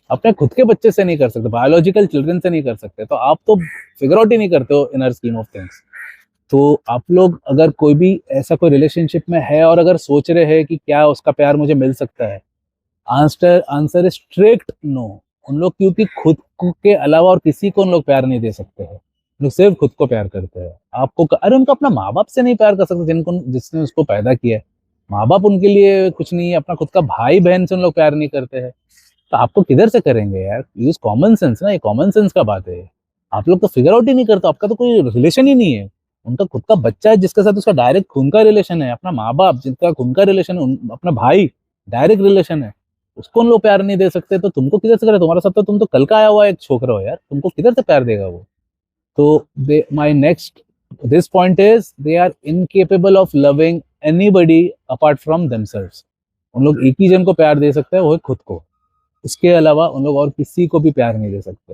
अपने खुद के बच्चे से नहीं कर सकते, बायोलॉजिकल चिल्ड्रन से नहीं कर सकते, तो आप तो फिगर आउट ही नहीं करते हो इनर स्कीम ऑफ थिंग्स। तो आप लोग अगर कोई भी ऐसा कोई रिलेशनशिप में है और अगर सोच रहे हैं कि क्या उसका प्यार मुझे मिल सकता है, answer answer is strict no. उन लोग, क्योंकि खुद के अलावा और किसी को उन लोग प्यार नहीं दे सकते हैं। लोग सिर्फ खुद को प्यार करते हैं। आपको अरे उनको अपना माँ बाप से नहीं प्यार कर सकते, जिसने उसको पैदा किया है। माँ बाप उनके लिए कुछ नहीं है, अपना खुद का भाई बहन से उन लोग प्यार नहीं करते हैं। तो आपको किधर से करेंगे यार? यूज कॉमन सेंस ना, ये कॉमन सेंस का बात है। आप लोग तो फिगर आउट ही नहीं करते, आपका तो कोई रिलेशन ही नहीं है। उनका खुद का बच्चा है जिसके साथ उसका डायरेक्ट खून का रिलेशन है, अपना माँ बाप जिनका खून का रिलेशन है, अपना भाई डायरेक्ट रिलेशन है, उसको उन लोग प्यार नहीं दे सकते, तो तुमको किधर से करे? तुम्हारा साथ तो तुम तो कल का आया हुआ एक छोकरा हो यार, तुमको किधर से प्यार देगा वो? तो they my next this point is they are incapable of loving anybody apart from themselves. उन लोग एक ही जन को प्यार दे सकते हैं, वो है खुद को। इसके अलावा उन लोग और किसी को भी प्यार नहीं दे सकते।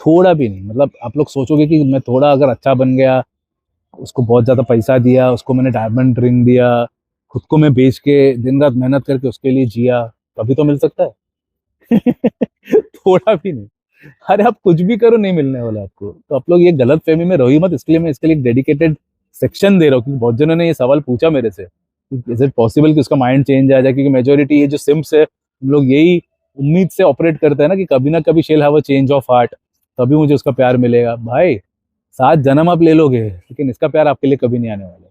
थोड़ा भी नहीं। मतलब आप लोग सोचोगे कि मैं थोड़ा अगर अच्छा बन गया, उसको बहुत ज़्यादा पैसा दिया, उसको मैंने डायमंड रिंग दिया, खुद को मैं बेच के दिन रात मेहनत करके उसके लिए जिया, तभी तो मिल सकता है। थोड़ा भी नहीं। अरे आप कुछ भी करो, नहीं मिलने वाला आपको। तो आप लोग ये गलत फहमी में रहो ही मत। इसके लिए मैं इसके लिए एक डेडिकेटेड सेक्शन दे रहा हूँ, क्योंकि बहुत जनों ने ये सवाल पूछा मेरे से, इज इट पॉसिबल कि उसका माइंड चेंज आ जाए, क्योंकि मेजोरिटी ये जो सिम्स है, हम लोग यही उम्मीद से ऑपरेट करते हैं ना कि कभी ना कभी shall have a change of heart, तभी मुझे उसका प्यार मिलेगा। भाई 7 जन्म आप ले लोगे, लेकिन इसका प्यार आपके लिए कभी नहीं आने वाला,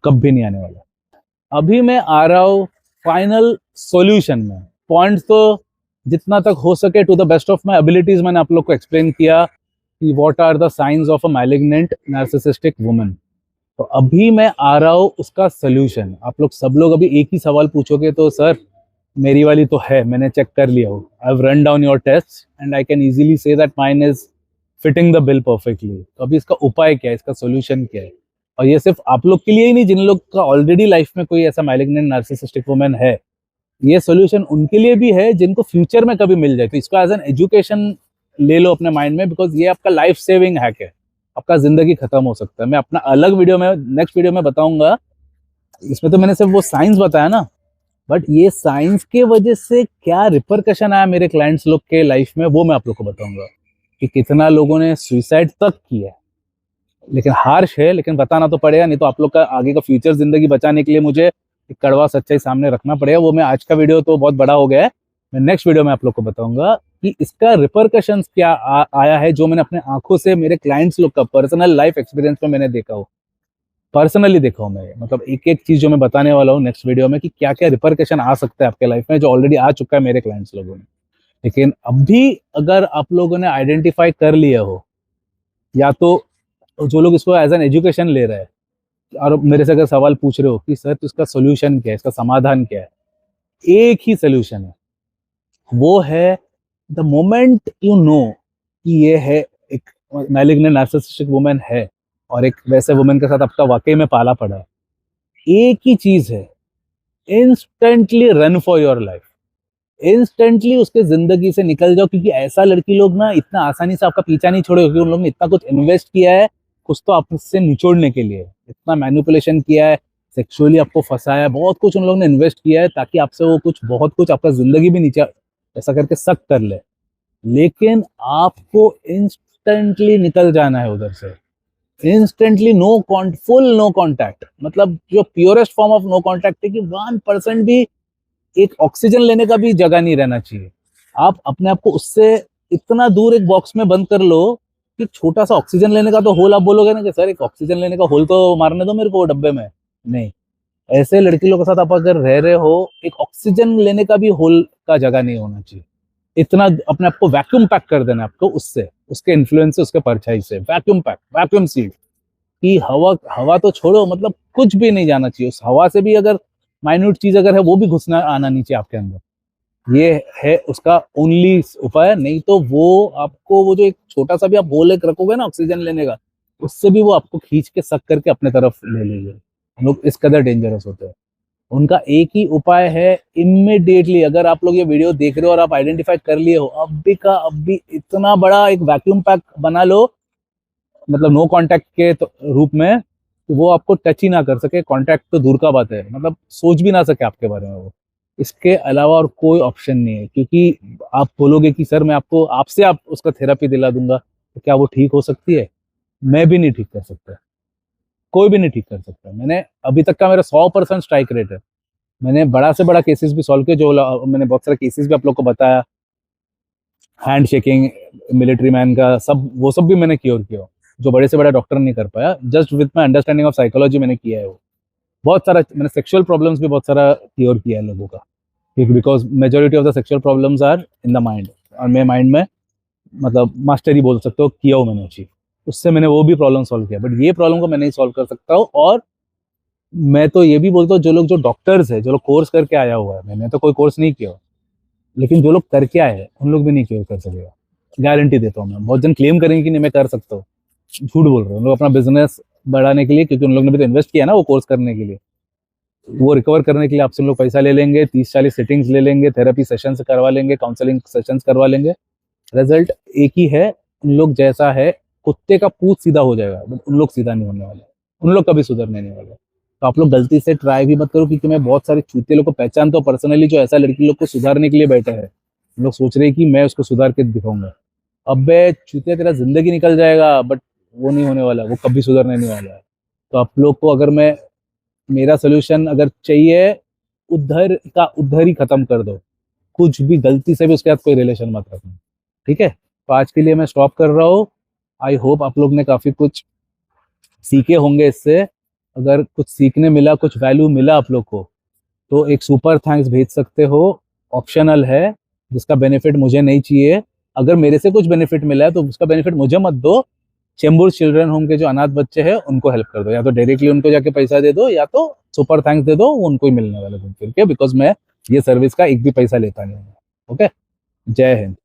कभी नहीं आने वाला। अभी मैं आ रहा हूँ फाइनल सॉल्यूशन में। पॉइंट्स तो जितना तक हो सके to the best of my abilities मैंने आप लोग को एक्सप्लेन किया कि what are the science of a malignant narcissistic woman. तो अभी मैं आ रहा हूँ उसका सोल्यूशन। आप लोग सब लोग अभी एक ही सवाल पूछोगे, तो सर मेरी वाली तो है, मैंने चेक कर लिया हो, I have run down your test and I can easily say that mine is fitting the bill perfectly. तो अभी इसका उपाय क्या है, इसका सोल्यूशन क्या है? और ये सिर्फ आप लोग के लिए ही नहीं, जिन लोग का ऑलरेडी लाइफ में कोई ऐसा मैलिग्नेंट नार्सिसिस्टिक वुमन है, ये सोल्यूशन उनके लिए भी है जिनको फ्यूचर में कभी मिल जाए। तो इसको एज एन एजुकेशन ले लो अपने माइंड में, बिकॉज ये आपका लाइफ सेविंग हैक है। आपका जिंदगी खत्म हो सकता है। मैं अपना अलग वीडियो में, नेक्स्ट वीडियो में बताऊंगा। इसमें तो मैंने सिर्फ वो साइंस बताया ना, बट ये साइंस के वजह से क्या रिपरकशन आया मेरे क्लाइंट्स लोग के लाइफ में, वो मैं आप लोग को बताऊंगा कि कितना लोगों ने सुसाइड तक किया है। लेकिन हार्श है, लेकिन बताना तो पड़ेगा, नहीं तो आप लोग का आगे का फ्यूचर जिंदगी बचाने के लिए मुझे एक कड़वा सच्चाई सामने रखना पड़ेगा। वो मैं, आज का वीडियो तो बहुत बड़ा हो गया है, मैं नेक्स्ट वीडियो में आप लोग को बताऊंगा कि इसका रिपरकशंस क्या आया है, जो मैंने अपने आंखों से मेरे क्लाइंट्स लोग का पर्सनल लाइफ एक्सपीरियंस में मैंने देखा हो, पर्सनली देखा हूं मैं। मतलब एक एक चीज जो मैं बताने वाला हूँ नेक्स्ट वीडियो में कि क्या क्या रिपरकशन आ सकता है आपके लाइफ में, जो ऑलरेडी आ चुका है मेरे क्लाइंट्स लोगों में। लेकिन अभी अगर आप लोगों ने आइडेंटिफाई कर लिया हो, या तो जो लोग इसको एज एन एजुकेशन ले रहे हैं और मेरे से अगर सवाल पूछ रहे हो कि सर तो इसका सोल्यूशन क्या है, इसका समाधान क्या है, एक ही सोल्यूशन है। वो है द मोमेंट यू नो कि ये है एक मैलिग्नेंट नार्सिसिस्टिक वुमेन है और एक वैसे वुमेन के साथ आपका वाकई में पाला पड़ा है, एक ही चीज है, instantly run for your life. Instantly उसके जिंदगी से निकल जाओ, क्योंकि ऐसा लड़की लोग ना इतना आसानी से आपका पीछा नहीं छोड़ेगा, क्योंकि उन लोगों ने इतना कुछ इन्वेस्ट किया है कुछ तो आपसे निचोड़ने के लिए, इतना मैनिपुलेशन किया है, सेक्सुअली आपको फंसाया है, बहुत कुछ उन लोगों ने इन्वेस्ट किया है ताकि आपसे वो कुछ, बहुत कुछ आपका जिंदगी भी नीचे ऐसा करके सक कर ले। लेकिन आपको इंस्टेंटली निकल जाना है उधर से, इंस्टेंटली। फुल नो कॉन्टैक्ट, मतलब जो purest form of no contact है कि 1% भी एक ऑक्सीजन लेने का भी जगह नहीं रहना चाहिए। आप अपने आप को उससे इतना दूर एक बॉक्स में बंद कर लो कि छोटा सा ऑक्सीजन लेने का तो होल, आप बोलोगे ना कि सर एक ऑक्सीजन लेने का होल तो मारने दो मेरे को वो डब्बे में। नहीं, ऐसे लड़की लोगों के साथ आप अगर रह रहे हो, एक ऑक्सीजन लेने का भी होल का जगह नहीं होना चाहिए। इतना अपने आप को वैक्यूम पैक कर देना आपको उससे, उसके इन्फ्लुएंस से, उसके परछाई से, वैक्यूम पैक, वैक्यूम सील कि हवा, हवा तो छोड़ो, मतलब कुछ भी नहीं जाना चाहिए उस हवा से भी। अगर माइन्यूट चीज अगर है वो भी घुसना आना नहीं चाहिए आपके अंदर। ये है उसका ओनली उपाय। नहीं तो वो आपको, वो जो एक छोटा सा भी आप होल एक रखोगे ना ऑक्सीजन लेने का, उससे भी वो आपको खींच के सक करके अपने तरफ ले लेंगे। लोग इस कदर डेंजरस होते हैं। उनका एक ही उपाय है, इमिडिएटली अगर आप लोग ये वीडियो देख रहे हो और आप आइडेंटिफाई कर लिए हो, अभी का अभी इतना बड़ा एक वैक्यूम पैक बना लो, मतलब नो कांटेक्ट के रूप में, कि वो आपको टच ही ना कर सके। कांटेक्ट तो दूर का बात है, मतलब सोच भी ना सके आपके बारे में वो। इसके अलावा और कोई ऑप्शन नहीं है। क्योंकि आप बोलोगे कि सर मैं आपको, आपसे आप उसका थेरेपी दिला दूंगा, तो क्या वो ठीक हो सकती है? मैं भी नहीं ठीक कर सकता, कोई भी नहीं ठीक कर सकता। मैंने अभी तक का मेरा 100% स्ट्राइक रेट है। मैंने बड़ा से बड़ा केसेस भी सॉल्व किए, जो मैंने बहुत सारे केसेस भी आप लोग को बताया, हैंड शेकिंग, मिलिट्री मैन का सब, वो सब भी मैंने क्योर किया, जो बड़े से बड़ा डॉक्टर नहीं कर पाया। Just with my understanding of psychology मैंने किया है वो। बहुत सारा मैंने सेक्सुअल प्रॉब्लम्स भी बहुत सारा क्योर किया है लोगों का, क्योंकि because majority of the sexual problems are in the mind, और मैं माइंड में मतलब मास्टरी बोल सकते हो किया हूँ मैंने अचीव। उससे मैंने वो भी प्रॉब्लम सॉल्व किया, बट ये प्रॉब्लम को मैं नहीं सॉल्व कर सकता हूँ। और मैं तो ये भी बोलता हूँ, जो लोग, जो डॉक्टर्स है, जो लोग कोर्स करके आया हुआ है, मैंने तो कोई कोर्स नहीं किया, लेकिन जो लोग करके आए हैं उन लोग भी नहीं क्योर कर सकेगा, गारंटी देता हूँ मैं। बहुत जन क्लेम करेंगे कि नहीं मैं कर सकता हूँ, झूठ बोल रहे हैं। उन लोग अपना बिजनेस बढ़ाने के लिए, क्योंकि उन लोग ने भी तो इन्वेस्ट किया ना वो कोर्स करने के लिए, वो रिकवर करने के लिए आपसे उन लोग पैसा ले लेंगे, 30-40 सिटिंग्स ले लेंगे, थेरेपी सेशंस करवा लेंगे, काउंसलिंग सेशंस करवा लेंगे, रिजल्ट एक ही है, उन लोग जैसा है, कुत्ते का पूंछ सीधा हो जाएगा, बट उन लोग सीधा नहीं होने वाले, उन लोग कभी सुधरने नहीं वाले। तो आप लोग गलती से ट्राई भी मत करो, क्योंकि मैं बहुत सारे चूते लोग को पहचानता हूँ पर्सनली, जो ऐसा लड़की लोग को सुधारने के लिए बैठे हैं। उन लोग सोच रहे हैं कि मैं उसको सुधार के दिखाऊंगा। अबे चूतिया, तेरा जिंदगी निकल जाएगा, बट वो नहीं होने वाला, वो कभी सुधरने नहीं वाला है। तो आप लोग को अगर मैं, मेरा सोल्यूशन अगर चाहिए, उधर का उधर ही खत्म कर दो, कुछ भी गलती से भी उसके साथ कोई रिलेशन मत रखना, ठीक है? तो आज के लिए मैं स्टॉप कर रहा हूँ। आई होप आप लोग ने काफी कुछ सीखे होंगे इससे। अगर कुछ सीखने मिला, कुछ वैल्यू मिला आप लोग को, तो एक सुपर थैंक्स भेज सकते हो, ऑप्शनल है, जिसका बेनिफिट मुझे नहीं चाहिए। अगर मेरे से कुछ बेनिफिट मिला है तो उसका बेनिफिट मुझे मत दो, चेंबूर चिल्ड्रन होम के जो अनाथ बच्चे हैं उनको हेल्प कर दो, या तो डायरेक्टली उनको जाके पैसा दे दो, या तो सुपर थैंक्स दे दो, वो उनको ही मिलने वाला घूम फिर के, बिकॉज मैं ये सर्विस का एक भी पैसा लेता नहीं हूँ। ओके, जय हिंद।